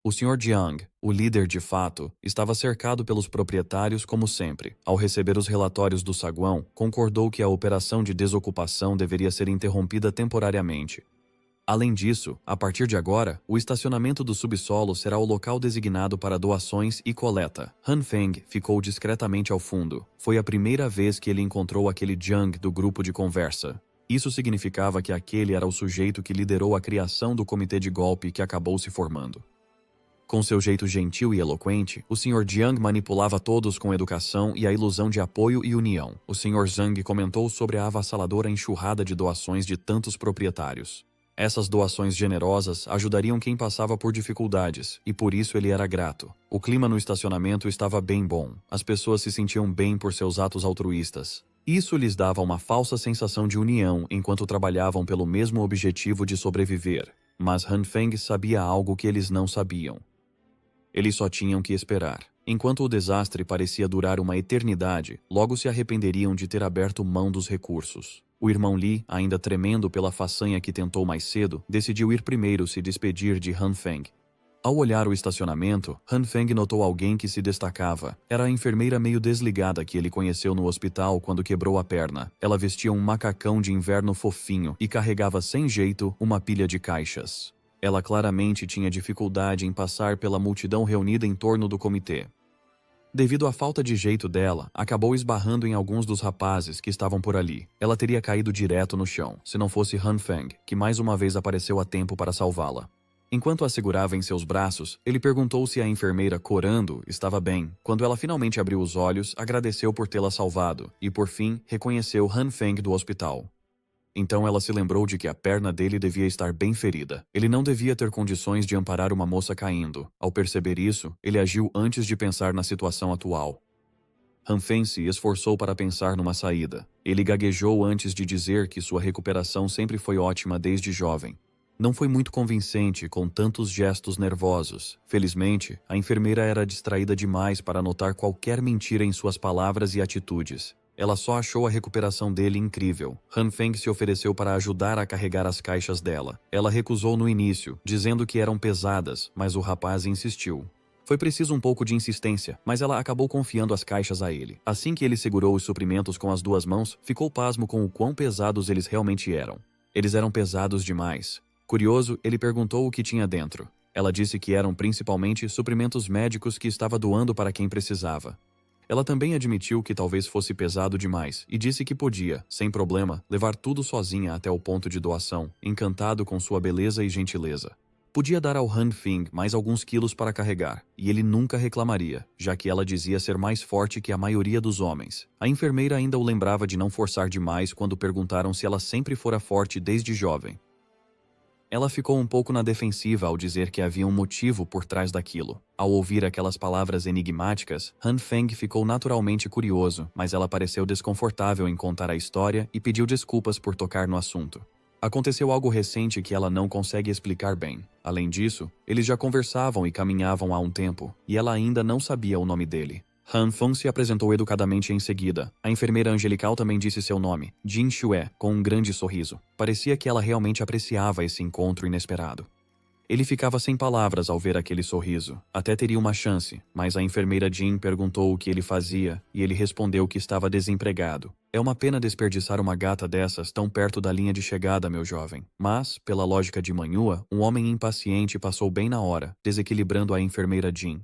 O Sr. Jiang, o líder de fato, estava cercado pelos proprietários como sempre. Ao receber os relatórios do saguão, concordou que a operação de desocupação deveria ser interrompida temporariamente. Além disso, a partir de agora, o estacionamento do subsolo será o local designado para doações e coleta. Han Feng ficou discretamente ao fundo. Foi a primeira vez que ele encontrou aquele Jiang do grupo de conversa. Isso significava que aquele era o sujeito que liderou a criação do comitê de golpe que acabou se formando. Com seu jeito gentil e eloquente, o Sr. Jiang manipulava todos com educação e a ilusão de apoio e união. O Sr. Zhang comentou sobre a avassaladora enxurrada de doações de tantos proprietários. Essas doações generosas ajudariam quem passava por dificuldades, e por isso ele era grato. O clima no estacionamento estava bem bom. As pessoas se sentiam bem por seus atos altruístas. Isso lhes dava uma falsa sensação de união enquanto trabalhavam pelo mesmo objetivo de sobreviver. Mas Han Feng sabia algo que eles não sabiam. Eles só tinham que esperar. Enquanto o desastre parecia durar uma eternidade, logo se arrependeriam de ter aberto mão dos recursos. O irmão Li, ainda tremendo pela façanha que tentou mais cedo, decidiu ir primeiro se despedir de Han Feng. Ao olhar o estacionamento, Han Feng notou alguém que se destacava. Era a enfermeira meio desligada que ele conheceu no hospital quando quebrou a perna. Ela vestia um macacão de inverno fofinho e carregava sem jeito uma pilha de caixas. Ela claramente tinha dificuldade em passar pela multidão reunida em torno do comitê. Devido à falta de jeito dela, acabou esbarrando em alguns dos rapazes que estavam por ali. Ela teria caído direto no chão, se não fosse Han Feng, que mais uma vez apareceu a tempo para salvá-la. Enquanto a segurava em seus braços, ele perguntou se a enfermeira corando estava bem. Quando ela finalmente abriu os olhos, agradeceu por tê-la salvado e, por fim, reconheceu Han Feng do hospital. Então ela se lembrou de que a perna dele devia estar bem ferida. Ele não devia ter condições de amparar uma moça caindo. Ao perceber isso, ele agiu antes de pensar na situação atual. Han Feng se esforçou para pensar numa saída. Ele gaguejou antes de dizer que sua recuperação sempre foi ótima desde jovem. Não foi muito convincente com tantos gestos nervosos. Felizmente, a enfermeira era distraída demais para notar qualquer mentira em suas palavras e atitudes. Ela só achou a recuperação dele incrível. Han Feng se ofereceu para ajudar a carregar as caixas dela. Ela recusou no início, dizendo que eram pesadas, mas o rapaz insistiu. Foi preciso um pouco de insistência, mas ela acabou confiando as caixas a ele. Assim que ele segurou os suprimentos com as duas mãos, ficou pasmo com o quão pesados eles realmente eram. Eles eram pesados demais. Curioso, ele perguntou o que tinha dentro. Ela disse que eram principalmente suprimentos médicos que estava doando para quem precisava. Ela também admitiu que talvez fosse pesado demais e disse que podia, sem problema, levar tudo sozinha até o ponto de doação, encantado com sua beleza e gentileza. Podia dar ao Han Feng mais alguns quilos para carregar, e ele nunca reclamaria, já que ela dizia ser mais forte que a maioria dos homens. A enfermeira ainda o lembrava de não forçar demais quando perguntaram se ela sempre fora forte desde jovem. Ela ficou um pouco na defensiva ao dizer que havia um motivo por trás daquilo. Ao ouvir aquelas palavras enigmáticas, Han Feng ficou naturalmente curioso, mas ela pareceu desconfortável em contar a história e pediu desculpas por tocar no assunto. Aconteceu algo recente que ela não consegue explicar bem. Além disso, eles já conversavam e caminhavam há um tempo, e ela ainda não sabia o nome dele. Han Feng se apresentou educadamente em seguida. A enfermeira angelical também disse seu nome, Jin Xue, com um grande sorriso. Parecia que ela realmente apreciava esse encontro inesperado. Ele ficava sem palavras ao ver aquele sorriso. Até teria uma chance, mas a enfermeira Jean perguntou o que ele fazia e ele respondeu que estava desempregado. É uma pena desperdiçar uma gata dessas tão perto da linha de chegada, meu jovem. Mas, pela lógica de Manhua, um homem impaciente passou bem na hora, desequilibrando a enfermeira Jean.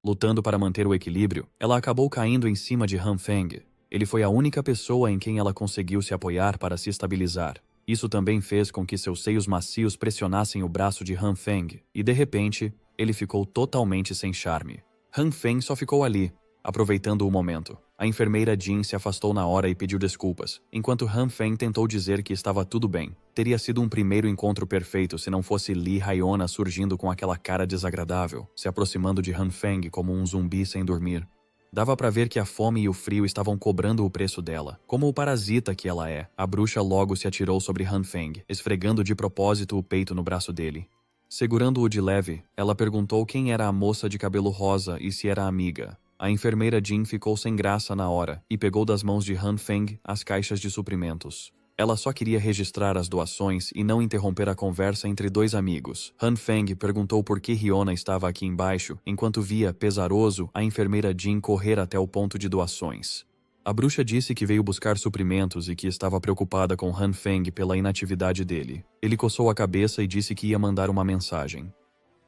Lutando para manter o equilíbrio, ela acabou caindo em cima de Han Feng. Ele foi a única pessoa em quem ela conseguiu se apoiar para se estabilizar. Isso também fez com que seus seios macios pressionassem o braço de Han Feng, e de repente, ele ficou totalmente sem charme. Han Feng só ficou ali, aproveitando o momento. A enfermeira Jean se afastou na hora e pediu desculpas, enquanto Han Feng tentou dizer que estava tudo bem. Teria sido um primeiro encontro perfeito se não fosse Li Haiona surgindo com aquela cara desagradável, se aproximando de Han Feng como um zumbi sem dormir. Dava pra ver que a fome e o frio estavam cobrando o preço dela. Como o parasita que ela é, a bruxa logo se atirou sobre Han Feng, esfregando de propósito o peito no braço dele. Segurando-o de leve, ela perguntou quem era a moça de cabelo rosa e se era amiga. A enfermeira Jean ficou sem graça na hora e pegou das mãos de Han Feng as caixas de suprimentos. Ela só queria registrar as doações e não interromper a conversa entre dois amigos. Han Feng perguntou por que Riona estava aqui embaixo, enquanto via, pesaroso, a enfermeira Jean correr até o ponto de doações. A bruxa disse que veio buscar suprimentos e que estava preocupada com Han Feng pela inatividade dele. Ele coçou a cabeça e disse que ia mandar uma mensagem.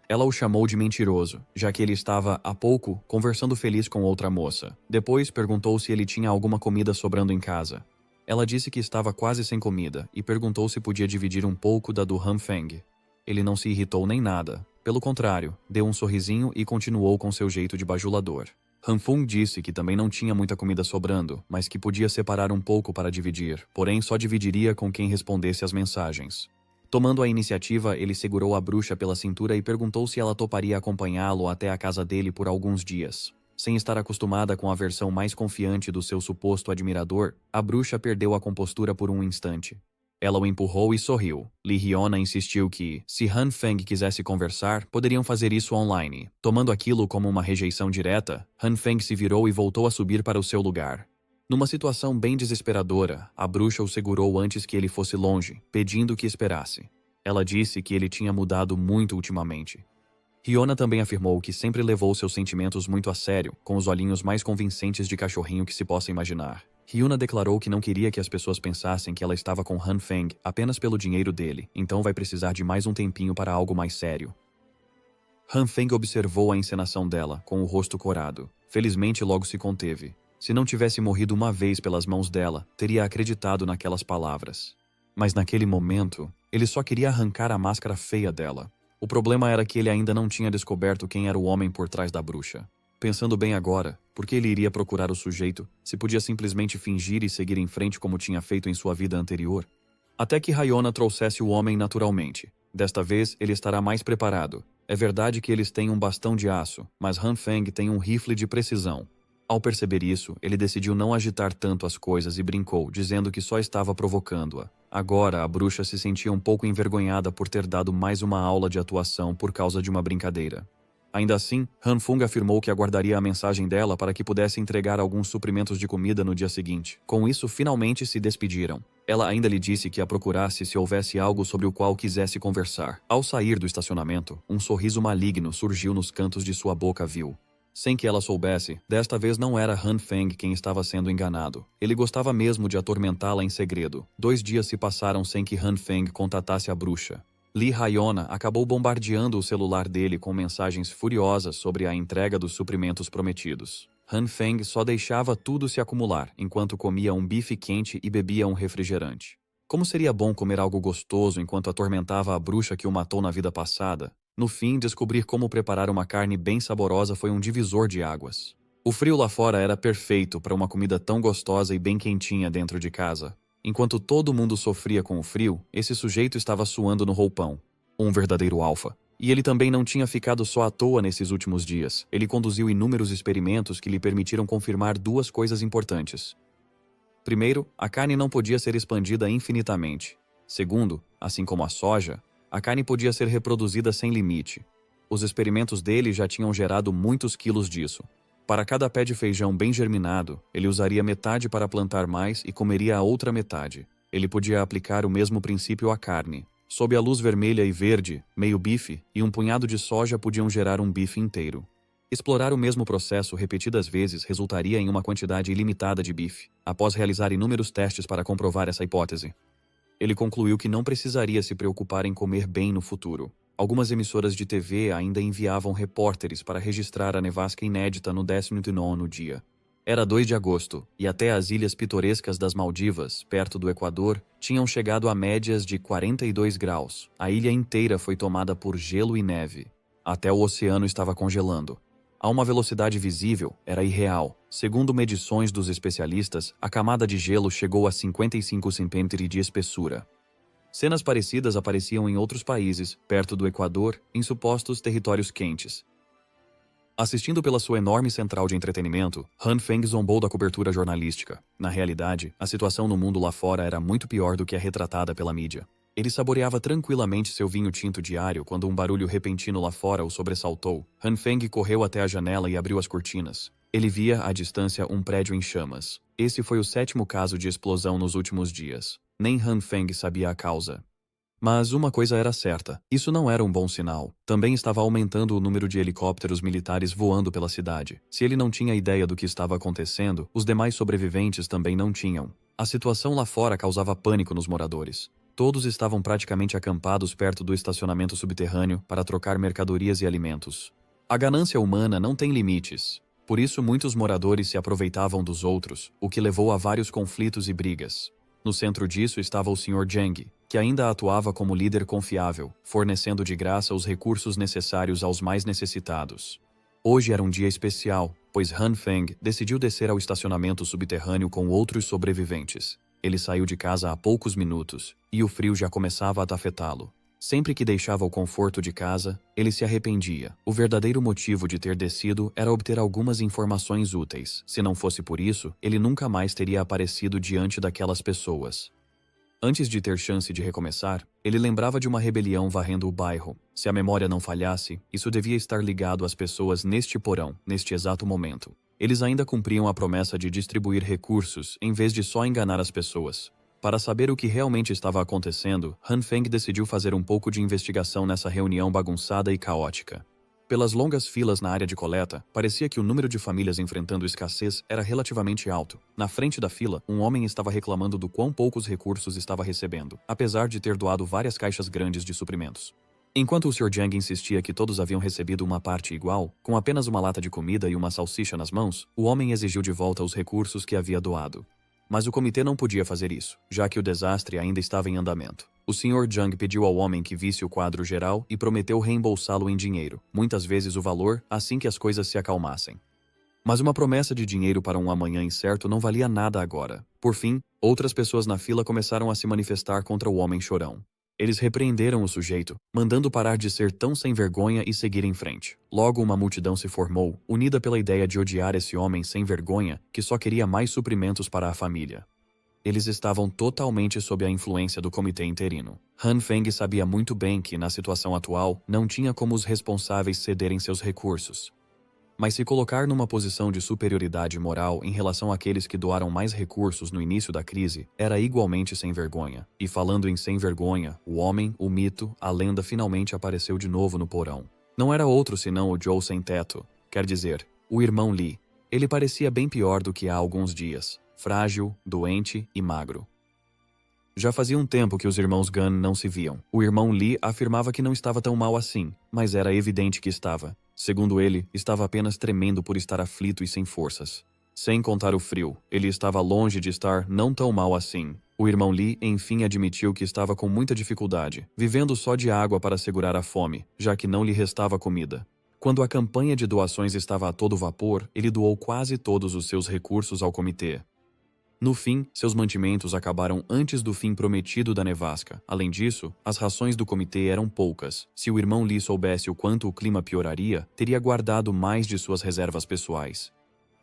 Ela o chamou de mentiroso, já que ele estava, há pouco, conversando feliz com outra moça. Depois perguntou se ele tinha alguma comida sobrando em casa. Ela disse que estava quase sem comida e perguntou se podia dividir um pouco da do Han Feng. Ele não se irritou nem nada. Pelo contrário, deu um sorrisinho e continuou com seu jeito de bajulador. Han Feng disse que também não tinha muita comida sobrando, mas que podia separar um pouco para dividir, porém só dividiria com quem respondesse às mensagens. Tomando a iniciativa, ele segurou a bruxa pela cintura e perguntou se ela toparia acompanhá-lo até a casa dele por alguns dias. Sem estar acostumada com a versão mais confiante do seu suposto admirador, a bruxa perdeu a compostura por um instante. Ela o empurrou e sorriu. Li Haiona insistiu que, se Han Feng quisesse conversar, poderiam fazer isso online. Tomando aquilo como uma rejeição direta, Han Feng se virou e voltou a subir para o seu lugar. Numa situação bem desesperadora, a bruxa o segurou antes que ele fosse longe, pedindo que esperasse. Ela disse que ele tinha mudado muito ultimamente. Riona também afirmou que sempre levou seus sentimentos muito a sério, com os olhinhos mais convincentes de cachorrinho que se possa imaginar. Riona declarou que não queria que as pessoas pensassem que ela estava com Han Feng apenas pelo dinheiro dele, então vai precisar de mais um tempinho para algo mais sério. Han Feng observou a encenação dela, com o rosto corado. Felizmente logo se conteve. Se não tivesse morrido uma vez pelas mãos dela, teria acreditado naquelas palavras. Mas naquele momento, ele só queria arrancar a máscara feia dela. O problema era que ele ainda não tinha descoberto quem era o homem por trás da bruxa. Pensando bem agora, por que ele iria procurar o sujeito, se podia simplesmente fingir e seguir em frente como tinha feito em sua vida anterior? Até que Haiona trouxesse o homem naturalmente. Desta vez, ele estará mais preparado. É verdade que eles têm um bastão de aço, mas Han Feng tem um rifle de precisão. Ao perceber isso, ele decidiu não agitar tanto as coisas e brincou, dizendo que só estava provocando-a. Agora, a bruxa se sentia um pouco envergonhada por ter dado mais uma aula de atuação por causa de uma brincadeira. Ainda assim, Han Feng afirmou que aguardaria a mensagem dela para que pudesse entregar alguns suprimentos de comida no dia seguinte. Com isso, finalmente se despediram. Ela ainda lhe disse que a procurasse se houvesse algo sobre o qual quisesse conversar. Ao sair do estacionamento, um sorriso maligno surgiu nos cantos de sua boca vil. Sem que ela soubesse, desta vez não era Han Feng quem estava sendo enganado. Ele gostava mesmo de atormentá-la em segredo. 2 dias se passaram sem que Han Feng contatasse a bruxa. Li Haiona acabou bombardeando o celular dele com mensagens furiosas sobre a entrega dos suprimentos prometidos. Han Feng só deixava tudo se acumular, enquanto comia um bife quente e bebia um refrigerante. Como seria bom comer algo gostoso enquanto atormentava a bruxa que o matou na vida passada? No fim, descobrir como preparar uma carne bem saborosa foi um divisor de águas. O frio lá fora era perfeito para uma comida tão gostosa e bem quentinha dentro de casa. Enquanto todo mundo sofria com o frio, esse sujeito estava suando no roupão. Um verdadeiro alfa. E ele também não tinha ficado só à toa nesses últimos dias. Ele conduziu inúmeros experimentos que lhe permitiram confirmar 2 coisas importantes. Primeiro, a carne não podia ser expandida infinitamente. Segundo, assim como a soja, a carne podia ser reproduzida sem limite. Os experimentos dele já tinham gerado muitos quilos disso. Para cada pé de feijão bem germinado, ele usaria metade para plantar mais e comeria a outra metade. Ele podia aplicar o mesmo princípio à carne. Sob a luz vermelha e verde, meio bife e um punhado de soja podiam gerar um bife inteiro. Explorar o mesmo processo repetidas vezes resultaria em uma quantidade ilimitada de bife, após realizar inúmeros testes para comprovar essa hipótese. Ele concluiu que não precisaria se preocupar em comer bem no futuro. Algumas emissoras de TV ainda enviavam repórteres para registrar a nevasca inédita no 19º dia. Era 2 de agosto, e até as ilhas pitorescas das Maldivas, perto do Equador, tinham chegado a médias de 42 graus. A ilha inteira foi tomada por gelo e neve. Até o oceano estava congelando. A uma velocidade visível, era irreal. Segundo medições dos especialistas, a camada de gelo chegou a 55 centímetros de espessura. Cenas parecidas apareciam em outros países, perto do Equador, em supostos territórios quentes. Assistindo pela sua enorme central de entretenimento, Han Feng zombou da cobertura jornalística. Na realidade, a situação no mundo lá fora era muito pior do que a retratada pela mídia. Ele saboreava tranquilamente seu vinho tinto diário quando um barulho repentino lá fora o sobressaltou. Han Feng correu até a janela e abriu as cortinas. Ele via, à distância, um prédio em chamas. Esse foi o 7º caso de explosão nos últimos dias. Nem Han Feng sabia a causa. Mas uma coisa era certa, isso não era um bom sinal. Também estava aumentando o número de helicópteros militares voando pela cidade. Se ele não tinha ideia do que estava acontecendo, os demais sobreviventes também não tinham. A situação lá fora causava pânico nos moradores. Todos estavam praticamente acampados perto do estacionamento subterrâneo para trocar mercadorias e alimentos. A ganância humana não tem limites. Por isso muitos moradores se aproveitavam dos outros, o que levou a vários conflitos e brigas. No centro disso estava o Sr. Zheng, que ainda atuava como líder confiável, fornecendo de graça os recursos necessários aos mais necessitados. Hoje era um dia especial, pois Han Feng decidiu descer ao estacionamento subterrâneo com outros sobreviventes. Ele saiu de casa há poucos minutos, e o frio já começava a afetá-lo. Sempre que deixava o conforto de casa, ele se arrependia. O verdadeiro motivo de ter descido era obter algumas informações úteis. Se não fosse por isso, ele nunca mais teria aparecido diante daquelas pessoas. Antes de ter chance de recomeçar, ele lembrava de uma rebelião varrendo o bairro. Se a memória não falhasse, isso devia estar ligado às pessoas neste porão, neste exato momento. Eles ainda cumpriam a promessa de distribuir recursos, em vez de só enganar as pessoas. Para saber o que realmente estava acontecendo, Han Feng decidiu fazer um pouco de investigação nessa reunião bagunçada e caótica. Pelas longas filas na área de coleta, parecia que o número de famílias enfrentando escassez era relativamente alto. Na frente da fila, um homem estava reclamando do quão poucos recursos estava recebendo, apesar de ter doado várias caixas grandes de suprimentos. Enquanto o Sr. Zheng insistia que todos haviam recebido uma parte igual, com apenas uma lata de comida e uma salsicha nas mãos, o homem exigiu de volta os recursos que havia doado. Mas o comitê não podia fazer isso, já que o desastre ainda estava em andamento. O Sr. Zhang pediu ao homem que visse o quadro geral e prometeu reembolsá-lo em dinheiro, muitas vezes o valor, assim que as coisas se acalmassem. Mas uma promessa de dinheiro para um amanhã incerto não valia nada agora. Por fim, outras pessoas na fila começaram a se manifestar contra o homem chorão. Eles repreenderam o sujeito, mandando parar de ser tão sem vergonha e seguir em frente. Logo uma multidão se formou, unida pela ideia de odiar esse homem sem vergonha, que só queria mais suprimentos para a família. Eles estavam totalmente sob a influência do comitê interino. Han Feng sabia muito bem que, na situação atual, não tinha como os responsáveis cederem seus recursos. Mas se colocar numa posição de superioridade moral em relação àqueles que doaram mais recursos no início da crise, era igualmente sem vergonha. E falando em sem vergonha, o homem, o mito, a lenda finalmente apareceu de novo no porão. Não era outro senão o Joe sem teto, quer dizer, o irmão Lee. Ele parecia bem pior do que há alguns dias, frágil, doente e magro. Já fazia um tempo que os irmãos Gunn não se viam. O irmão Lee afirmava que não estava tão mal assim, mas era evidente que estava. Segundo ele, estava apenas tremendo por estar aflito e sem forças. Sem contar o frio, ele estava longe de estar não tão mal assim. O irmão Lee, enfim, admitiu que estava com muita dificuldade, vivendo só de água para segurar a fome, já que não lhe restava comida. Quando a campanha de doações estava a todo vapor, ele doou quase todos os seus recursos ao comitê. No fim, seus mantimentos acabaram antes do fim prometido da nevasca. Além disso, as rações do comitê eram poucas. Se o irmão Lee soubesse o quanto o clima pioraria, teria guardado mais de suas reservas pessoais.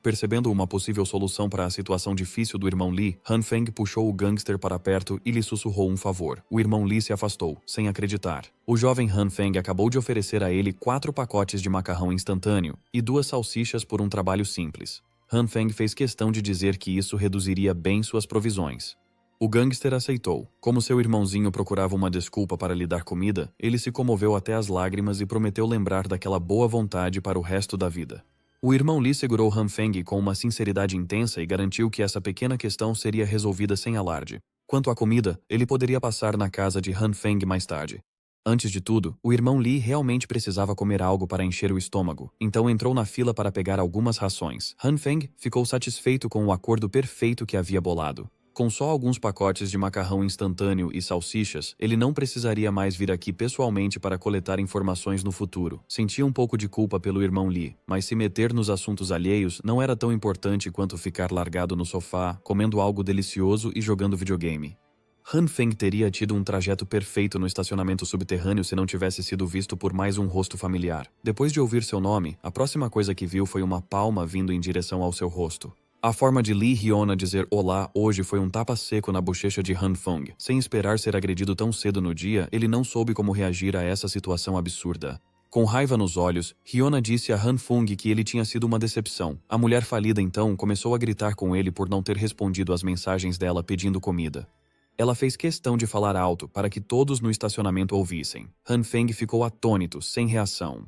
Percebendo uma possível solução para a situação difícil do irmão Lee, Han Feng puxou o gangster para perto e lhe sussurrou um favor. O irmão Lee se afastou, sem acreditar. O jovem Han Feng acabou de oferecer a ele 4 pacotes de macarrão instantâneo e 2 salsichas por um trabalho simples. Han Feng fez questão de dizer que isso reduziria bem suas provisões. O gangster aceitou. Como seu irmãozinho procurava uma desculpa para lhe dar comida, ele se comoveu até as lágrimas e prometeu lembrar daquela boa vontade para o resto da vida. O irmão Lee segurou Han Feng com uma sinceridade intensa e garantiu que essa pequena questão seria resolvida sem alarde. Quanto à comida, ele poderia passar na casa de Han Feng mais tarde. Antes de tudo, o irmão Lee realmente precisava comer algo para encher o estômago, então entrou na fila para pegar algumas rações. Han Feng ficou satisfeito com o acordo perfeito que havia bolado. Com só alguns pacotes de macarrão instantâneo e salsichas, ele não precisaria mais vir aqui pessoalmente para coletar informações no futuro. Sentia um pouco de culpa pelo irmão Lee, mas se meter nos assuntos alheios não era tão importante quanto ficar largado no sofá, comendo algo delicioso e jogando videogame. Han Feng teria tido um trajeto perfeito no estacionamento subterrâneo se não tivesse sido visto por mais um rosto familiar. Depois de ouvir seu nome, a próxima coisa que viu foi uma palma vindo em direção ao seu rosto. A forma de Lee Hyuna dizer olá hoje foi um tapa seco na bochecha de Han Feng. Sem esperar ser agredido tão cedo no dia, ele não soube como reagir a essa situação absurda. Com raiva nos olhos, Hyuna disse a Han Feng que ele tinha sido uma decepção. A mulher falida então começou a gritar com ele por não ter respondido às mensagens dela pedindo comida. Ela fez questão de falar alto para que todos no estacionamento ouvissem. Han Feng ficou atônito, sem reação.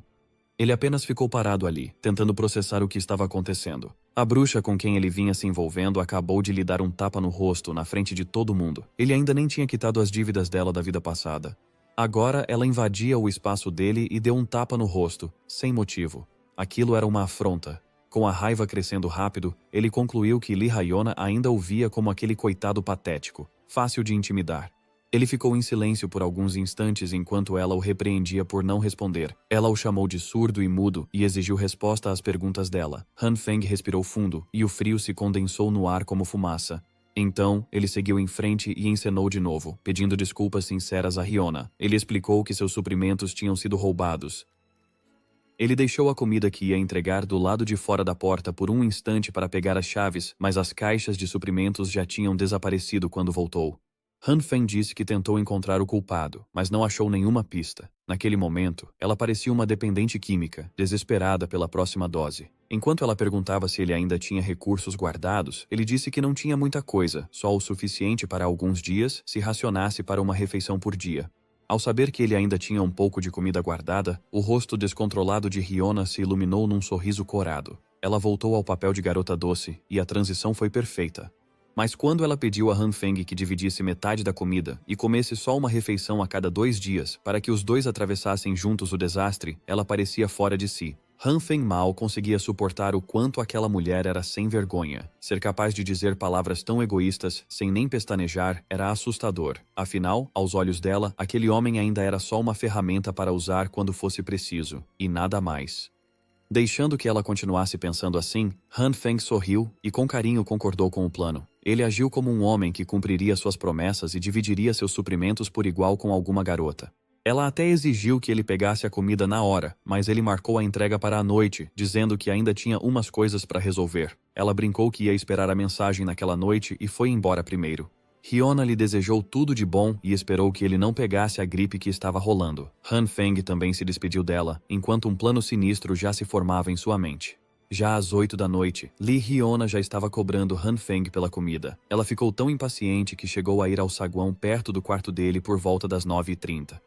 Ele apenas ficou parado ali, tentando processar o que estava acontecendo. A bruxa com quem ele vinha se envolvendo acabou de lhe dar um tapa no rosto na frente de todo mundo. Ele ainda nem tinha quitado as dívidas dela da vida passada. Agora ela invadia o espaço dele e deu um tapa no rosto, sem motivo. Aquilo era uma afronta. Com a raiva crescendo rápido, ele concluiu que Lee Hyuna ainda o via como aquele coitado patético, fácil de intimidar. Ele ficou em silêncio por alguns instantes enquanto ela o repreendia por não responder. Ela o chamou de surdo e mudo e exigiu resposta às perguntas dela. Han Feng respirou fundo e o frio se condensou no ar como fumaça. Então, ele seguiu em frente e encenou de novo, pedindo desculpas sinceras a Hyuna. Ele explicou que seus suprimentos tinham sido roubados. Ele deixou a comida que ia entregar do lado de fora da porta por um instante para pegar as chaves, mas as caixas de suprimentos já tinham desaparecido quando voltou. Han Feng disse que tentou encontrar o culpado, mas não achou nenhuma pista. Naquele momento, ela parecia uma dependente química, desesperada pela próxima dose. Enquanto ela perguntava se ele ainda tinha recursos guardados, ele disse que não tinha muita coisa, só o suficiente para alguns dias, se racionasse para uma refeição por dia. Ao saber que ele ainda tinha um pouco de comida guardada, o rosto descontrolado de Hyuna se iluminou num sorriso corado. Ela voltou ao papel de garota doce, e a transição foi perfeita. Mas quando ela pediu a Han Feng que dividisse metade da comida e comesse só uma refeição a cada 2 dias para que os dois atravessassem juntos o desastre, ela parecia fora de si. Han Feng mal conseguia suportar o quanto aquela mulher era sem vergonha. Ser capaz de dizer palavras tão egoístas, sem nem pestanejar, era assustador. Afinal, aos olhos dela, aquele homem ainda era só uma ferramenta para usar quando fosse preciso, e nada mais. Deixando que ela continuasse pensando assim, Han Feng sorriu e com carinho concordou com o plano. Ele agiu como um homem que cumpriria suas promessas e dividiria seus suprimentos por igual com alguma garota. Ela até exigiu que ele pegasse a comida na hora, mas ele marcou a entrega para a noite, dizendo que ainda tinha umas coisas para resolver. Ela brincou que ia esperar a mensagem naquela noite e foi embora primeiro. Hyuna lhe desejou tudo de bom e esperou que ele não pegasse a gripe que estava rolando. Han Feng também se despediu dela, enquanto um plano sinistro já se formava em sua mente. Já às 8 da noite, Lee Hyuna já estava cobrando Han Feng pela comida. Ela ficou tão impaciente que chegou a ir ao saguão perto do quarto dele por volta das 9h30.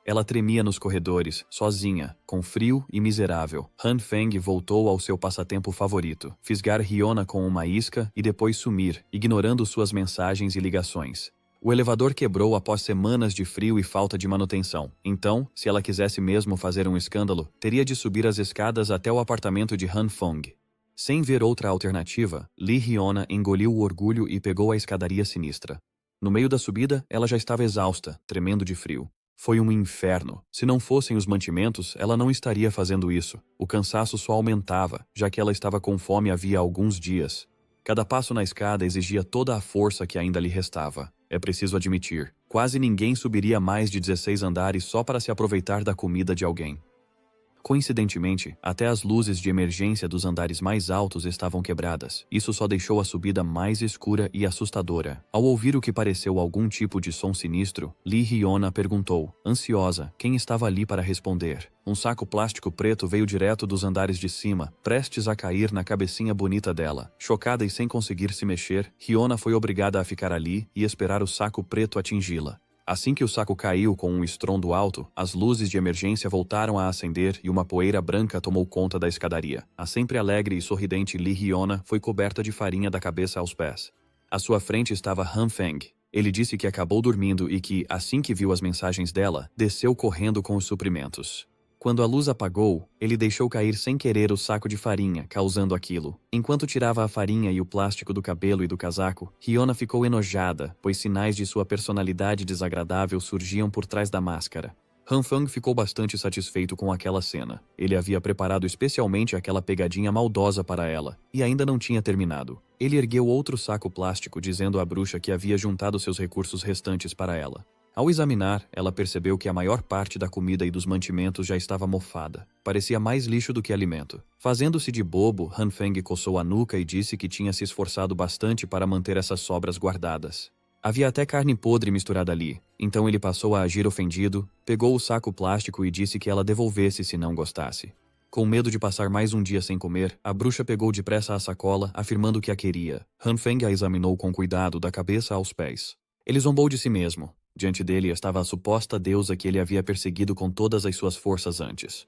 Ela tremia nos corredores, sozinha, com frio e miserável. Han Feng voltou ao seu passatempo favorito, fisgar Hyuna com uma isca e depois sumir, ignorando suas mensagens e ligações. O elevador quebrou após semanas de frio e falta de manutenção. Então, se ela quisesse mesmo fazer um escândalo, teria de subir as escadas até o apartamento de Han Feng. Sem ver outra alternativa, Lee Hyuna engoliu o orgulho e pegou a escadaria sinistra. No meio da subida, ela já estava exausta, tremendo de frio. Foi um inferno. Se não fossem os mantimentos, ela não estaria fazendo isso. O cansaço só aumentava, já que ela estava com fome havia alguns dias. Cada passo na escada exigia toda a força que ainda lhe restava. É preciso admitir, quase ninguém subiria mais de 16 andares só para se aproveitar da comida de alguém. Coincidentemente, até as luzes de emergência dos andares mais altos estavam quebradas. Isso só deixou a subida mais escura e assustadora. Ao ouvir o que pareceu algum tipo de som sinistro, Lee Hyuna perguntou, ansiosa, quem estava ali para responder. Um saco plástico preto veio direto dos andares de cima, prestes a cair na cabecinha bonita dela. Chocada e sem conseguir se mexer, Hyuna foi obrigada a ficar ali e esperar o saco preto atingi-la. Assim que o saco caiu com um estrondo alto, as luzes de emergência voltaram a acender e uma poeira branca tomou conta da escadaria. A sempre alegre e sorridente Lee Hyuna foi coberta de farinha da cabeça aos pés. À sua frente estava Han Feng. Ele disse que acabou dormindo e que, assim que viu as mensagens dela, desceu correndo com os suprimentos. Quando a luz apagou, ele deixou cair sem querer o saco de farinha, causando aquilo. Enquanto tirava a farinha e o plástico do cabelo e do casaco, Hyuna ficou enojada, pois sinais de sua personalidade desagradável surgiam por trás da máscara. Han Feng ficou bastante satisfeito com aquela cena. Ele havia preparado especialmente aquela pegadinha maldosa para ela, e ainda não tinha terminado. Ele ergueu outro saco plástico dizendo à bruxa que havia juntado seus recursos restantes para ela. Ao examinar, ela percebeu que a maior parte da comida e dos mantimentos já estava mofada. Parecia mais lixo do que alimento. Fazendo-se de bobo, Han Feng coçou a nuca e disse que tinha se esforçado bastante para manter essas sobras guardadas. Havia até carne podre misturada ali, então ele passou a agir ofendido, pegou o saco plástico e disse que ela devolvesse se não gostasse. Com medo de passar mais um dia sem comer, a bruxa pegou depressa a sacola, afirmando que a queria. Han Feng a examinou com cuidado da cabeça aos pés. Ele zombou de si mesmo. Diante dele estava a suposta deusa que ele havia perseguido com todas as suas forças antes.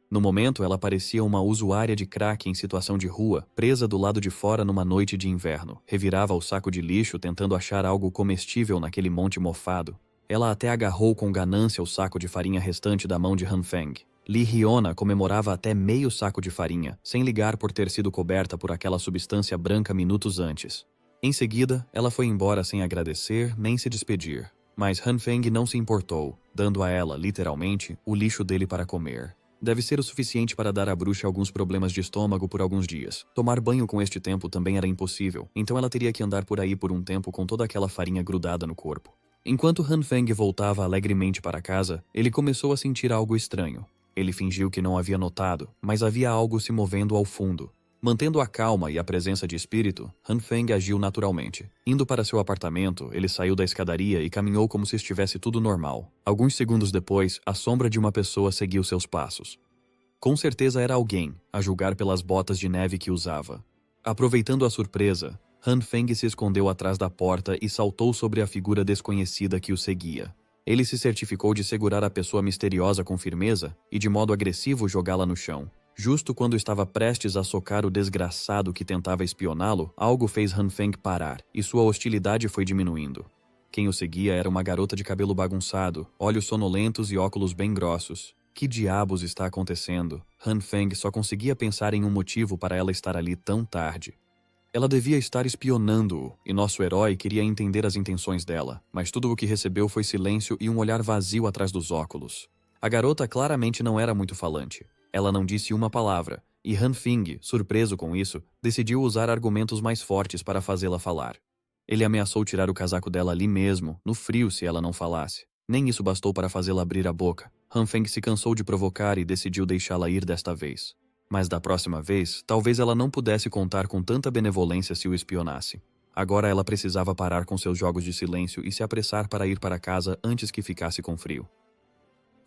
No momento, ela parecia uma usuária de crack em situação de rua, presa do lado de fora numa noite de inverno. Revirava o saco de lixo tentando achar algo comestível naquele monte mofado. Ela até agarrou com ganância o saco de farinha restante da mão de Han Feng. Lee Hyuna comemorava até meio saco de farinha, sem ligar por ter sido coberta por aquela substância branca minutos antes. Em seguida, ela foi embora sem agradecer nem se despedir. Mas Han Feng não se importou, dando a ela, literalmente, o lixo dele para comer. Deve ser o suficiente para dar à bruxa alguns problemas de estômago por alguns dias. Tomar banho com este tempo também era impossível, então ela teria que andar por aí por um tempo com toda aquela farinha grudada no corpo. Enquanto Han Feng voltava alegremente para casa, ele começou a sentir algo estranho. Ele fingiu que não havia notado, mas havia algo se movendo ao fundo. Mantendo a calma e a presença de espírito, Han Feng agiu naturalmente. Indo para seu apartamento, ele saiu da escadaria e caminhou como se estivesse tudo normal. Alguns segundos depois, a sombra de uma pessoa seguiu seus passos. Com certeza era alguém, a julgar pelas botas de neve que usava. Aproveitando a surpresa, Han Feng se escondeu atrás da porta e saltou sobre a figura desconhecida que o seguia. Ele se certificou de segurar a pessoa misteriosa com firmeza e, de modo agressivo, jogá-la no chão. Justo quando estava prestes a socar o desgraçado que tentava espioná-lo, algo fez Han Feng parar, e sua hostilidade foi diminuindo. Quem o seguia era uma garota de cabelo bagunçado, olhos sonolentos e óculos bem grossos. Que diabos está acontecendo? Han Feng só conseguia pensar em um motivo para ela estar ali tão tarde. Ela devia estar espionando-o, e nosso herói queria entender as intenções dela, mas tudo o que recebeu foi silêncio e um olhar vazio atrás dos óculos. A garota claramente não era muito falante. Ela não disse uma palavra, e Han Feng, surpreso com isso, decidiu usar argumentos mais fortes para fazê-la falar. Ele ameaçou tirar o casaco dela ali mesmo, no frio, se ela não falasse. Nem isso bastou para fazê-la abrir a boca. Han Feng se cansou de provocar e decidiu deixá-la ir desta vez. Mas da próxima vez, talvez ela não pudesse contar com tanta benevolência se o espionasse. Agora ela precisava parar com seus jogos de silêncio e se apressar para ir para casa antes que ficasse com frio.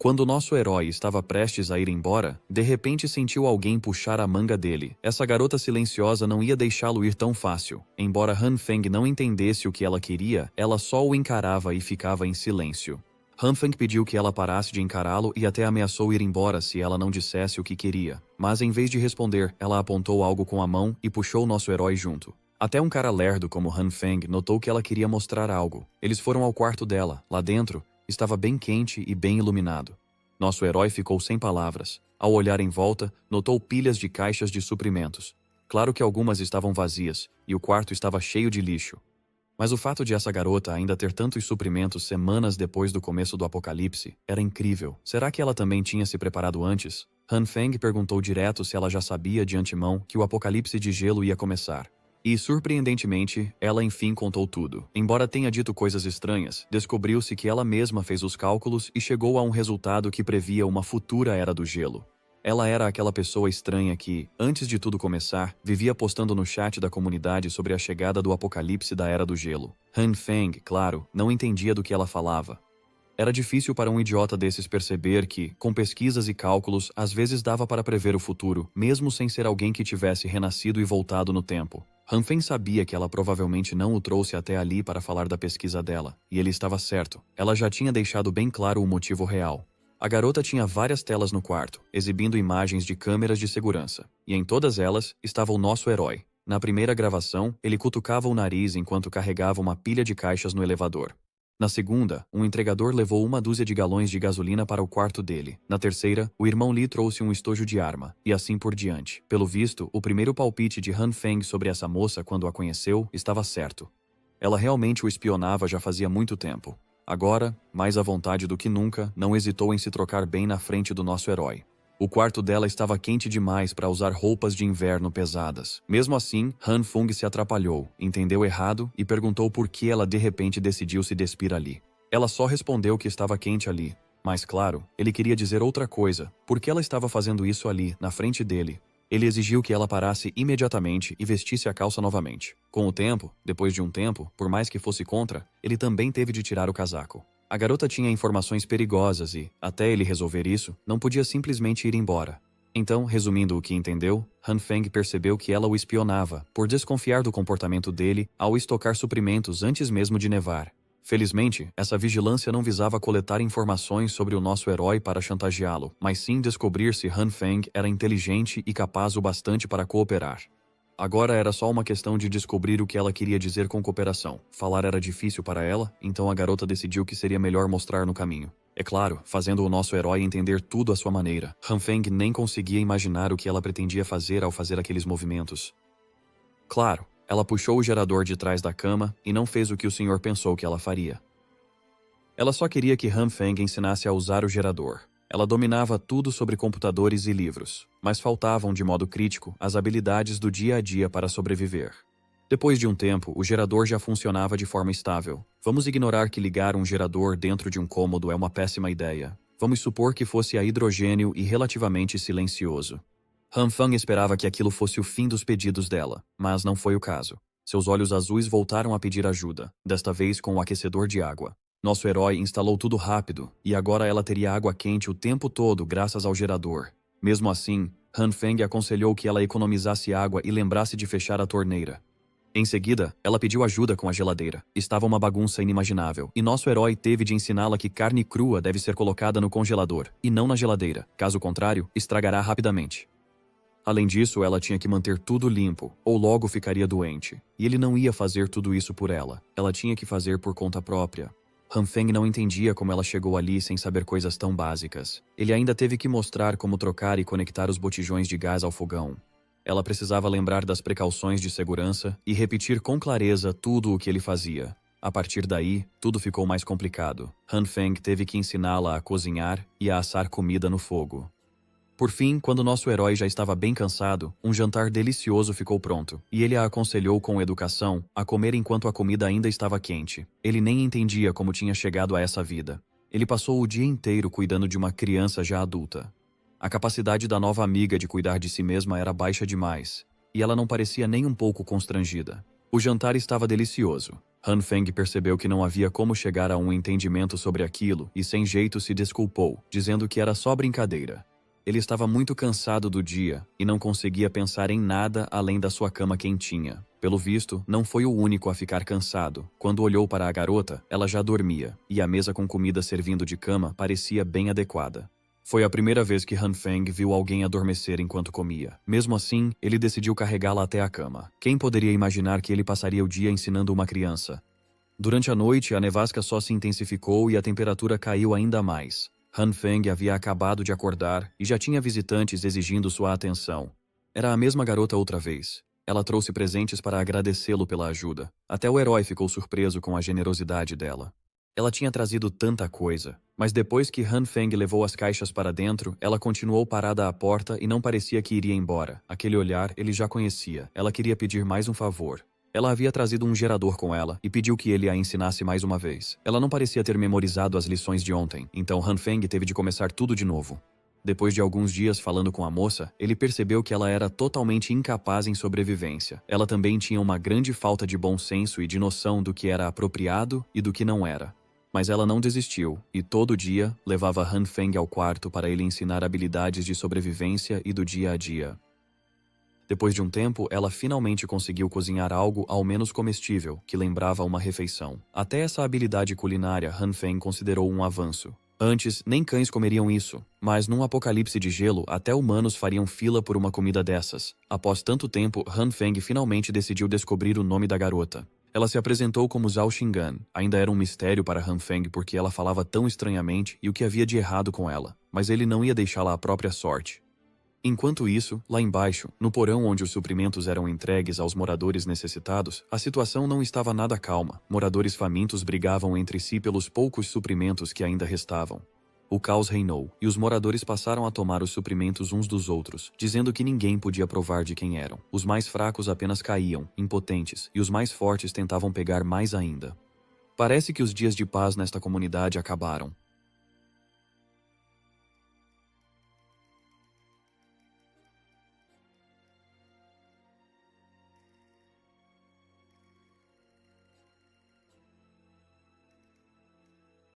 Quando nosso herói estava prestes a ir embora, de repente sentiu alguém puxar a manga dele. Essa garota silenciosa não ia deixá-lo ir tão fácil. Embora Han Feng não entendesse o que ela queria, ela só o encarava e ficava em silêncio. Han Feng pediu que ela parasse de encará-lo e até ameaçou ir embora se ela não dissesse o que queria. Mas em vez de responder, ela apontou algo com a mão e puxou nosso herói junto. Até um cara lerdo como Han Feng notou que ela queria mostrar algo. Eles foram ao quarto dela. Lá dentro, estava bem quente e bem iluminado. Nosso herói ficou sem palavras. Ao olhar em volta, notou pilhas de caixas de suprimentos. Claro que algumas estavam vazias, e o quarto estava cheio de lixo. Mas o fato de essa garota ainda ter tantos suprimentos semanas depois do começo do apocalipse era incrível. Será que ela também tinha se preparado antes? Han Feng perguntou direto se ela já sabia de antemão que o apocalipse de gelo ia começar. E, surpreendentemente, ela enfim contou tudo. Embora tenha dito coisas estranhas, descobriu-se que ela mesma fez os cálculos e chegou a um resultado que previa uma futura era do gelo. Ela era aquela pessoa estranha que, antes de tudo começar, vivia postando no chat da comunidade sobre a chegada do apocalipse da Era do Gelo. Han Feng, claro, não entendia do que ela falava. Era difícil para um idiota desses perceber que, com pesquisas e cálculos, às vezes dava para prever o futuro, mesmo sem ser alguém que tivesse renascido e voltado no tempo. Han Feng sabia que ela provavelmente não o trouxe até ali para falar da pesquisa dela, e ele estava certo. Ela já tinha deixado bem claro o motivo real. A garota tinha várias telas no quarto, exibindo imagens de câmeras de segurança, e em todas elas estava o nosso herói. Na primeira gravação, ele cutucava o nariz enquanto carregava uma pilha de caixas no elevador. Na segunda, um entregador levou 1 dúzia de galões de gasolina para o quarto dele. Na terceira, o irmão Lee trouxe um estojo de arma, e assim por diante. Pelo visto, o primeiro palpite de Han Feng sobre essa moça quando a conheceu estava certo. Ela realmente o espionava já fazia muito tempo. Agora, mais à vontade do que nunca, não hesitou em se trocar bem na frente do nosso herói. O quarto dela estava quente demais para usar roupas de inverno pesadas. Mesmo assim, Han Feng se atrapalhou, entendeu errado e perguntou por que ela de repente decidiu se despir ali. Ela só respondeu que estava quente ali. Mas claro, ele queria dizer outra coisa. Por que ela estava fazendo isso ali, na frente dele? Ele exigiu que ela parasse imediatamente e vestisse a calça novamente. Com o tempo, depois de um tempo, por mais que fosse contra, ele também teve de tirar o casaco. A garota tinha informações perigosas e, até ele resolver isso, não podia simplesmente ir embora. Então, resumindo o que entendeu, Han Feng percebeu que ela o espionava, por desconfiar do comportamento dele ao estocar suprimentos antes mesmo de nevar. Felizmente, essa vigilância não visava coletar informações sobre o nosso herói para chantageá-lo, mas sim descobrir se Han Feng era inteligente e capaz o bastante para cooperar. Agora era só uma questão de descobrir o que ela queria dizer com cooperação. Falar era difícil para ela, então a garota decidiu que seria melhor mostrar no caminho. É claro, fazendo o nosso herói entender tudo à sua maneira. Han Feng nem conseguia imaginar o que ela pretendia fazer ao fazer aqueles movimentos. Claro, ela puxou o gerador de trás da cama e não fez o que o senhor pensou que ela faria. Ela só queria que Han Feng ensinasse a usar o gerador. Ela dominava tudo sobre computadores e livros, mas faltavam, de modo crítico, as habilidades do dia a dia para sobreviver. Depois de um tempo, o gerador já funcionava de forma estável. Vamos ignorar que ligar um gerador dentro de um cômodo é uma péssima ideia. Vamos supor que fosse a hidrogênio e relativamente silencioso. Han Feng esperava que aquilo fosse o fim dos pedidos dela, mas não foi o caso. Seus olhos azuis voltaram a pedir ajuda, desta vez com o aquecedor de água. Nosso herói instalou tudo rápido, e agora ela teria água quente o tempo todo graças ao gerador. Mesmo assim, Han Feng aconselhou que ela economizasse água e lembrasse de fechar a torneira. Em seguida, ela pediu ajuda com a geladeira. Estava uma bagunça inimaginável, e nosso herói teve de ensiná-la que carne crua deve ser colocada no congelador, e não na geladeira. Caso contrário, estragará rapidamente. Além disso, ela tinha que manter tudo limpo, ou logo ficaria doente. E ele não ia fazer tudo isso por ela. Ela tinha que fazer por conta própria. Han Feng não entendia como ela chegou ali sem saber coisas tão básicas. Ele ainda teve que mostrar como trocar e conectar os botijões de gás ao fogão. Ela precisava lembrar das precauções de segurança e repetir com clareza tudo o que ele fazia. A partir daí, tudo ficou mais complicado. Han Feng teve que ensiná-la a cozinhar e a assar comida no fogo. Por fim, quando nosso herói já estava bem cansado, um jantar delicioso ficou pronto, e ele a aconselhou com educação a comer enquanto a comida ainda estava quente. Ele nem entendia como tinha chegado a essa vida. Ele passou o dia inteiro cuidando de uma criança já adulta. A capacidade da nova amiga de cuidar de si mesma era baixa demais, e ela não parecia nem um pouco constrangida. O jantar estava delicioso. Han Feng percebeu que não havia como chegar a um entendimento sobre aquilo e sem jeito se desculpou, dizendo que era só brincadeira. Ele estava muito cansado do dia e não conseguia pensar em nada além da sua cama quentinha. Pelo visto, não foi o único a ficar cansado. Quando olhou para a garota, ela já dormia, e a mesa com comida servindo de cama parecia bem adequada. Foi a primeira vez que Han Feng viu alguém adormecer enquanto comia. Mesmo assim, ele decidiu carregá-la até a cama. Quem poderia imaginar que ele passaria o dia ensinando uma criança? Durante a noite, a nevasca só se intensificou e a temperatura caiu ainda mais. Han Feng havia acabado de acordar e já tinha visitantes exigindo sua atenção. Era a mesma garota outra vez. Ela trouxe presentes para agradecê-lo pela ajuda. Até o herói ficou surpreso com a generosidade dela. Ela tinha trazido tanta coisa, mas depois que Han Feng levou as caixas para dentro, ela continuou parada à porta e não parecia que iria embora. Aquele olhar ele já conhecia. Ela queria pedir mais um favor. Ela havia trazido um gerador com ela e pediu que ele a ensinasse mais uma vez. Ela não parecia ter memorizado as lições de ontem, então Han Feng teve de começar tudo de novo. Depois de alguns dias falando com a moça, ele percebeu que ela era totalmente incapaz em sobrevivência. Ela também tinha uma grande falta de bom senso e de noção do que era apropriado e do que não era. Mas ela não desistiu, e todo dia levava Han Feng ao quarto para ele ensinar habilidades de sobrevivência e do dia a dia. Depois de um tempo, ela finalmente conseguiu cozinhar algo ao menos comestível, que lembrava uma refeição. Até essa habilidade culinária Han Feng considerou um avanço. Antes, nem cães comeriam isso, mas num apocalipse de gelo, até humanos fariam fila por uma comida dessas. Após tanto tempo, Han Feng finalmente decidiu descobrir o nome da garota. Ela se apresentou como Zhao Xingan. Ainda era um mistério para Han Feng porque ela falava tão estranhamente e o que havia de errado com ela, mas ele não ia deixá-la à própria sorte. Enquanto isso, lá embaixo, no porão onde os suprimentos eram entregues aos moradores necessitados, a situação não estava nada calma. Moradores famintos brigavam entre si pelos poucos suprimentos que ainda restavam. O caos reinou, e os moradores passaram a tomar os suprimentos uns dos outros, dizendo que ninguém podia provar de quem eram. Os mais fracos apenas caíam, impotentes, e os mais fortes tentavam pegar mais ainda. Parece que os dias de paz nesta comunidade acabaram.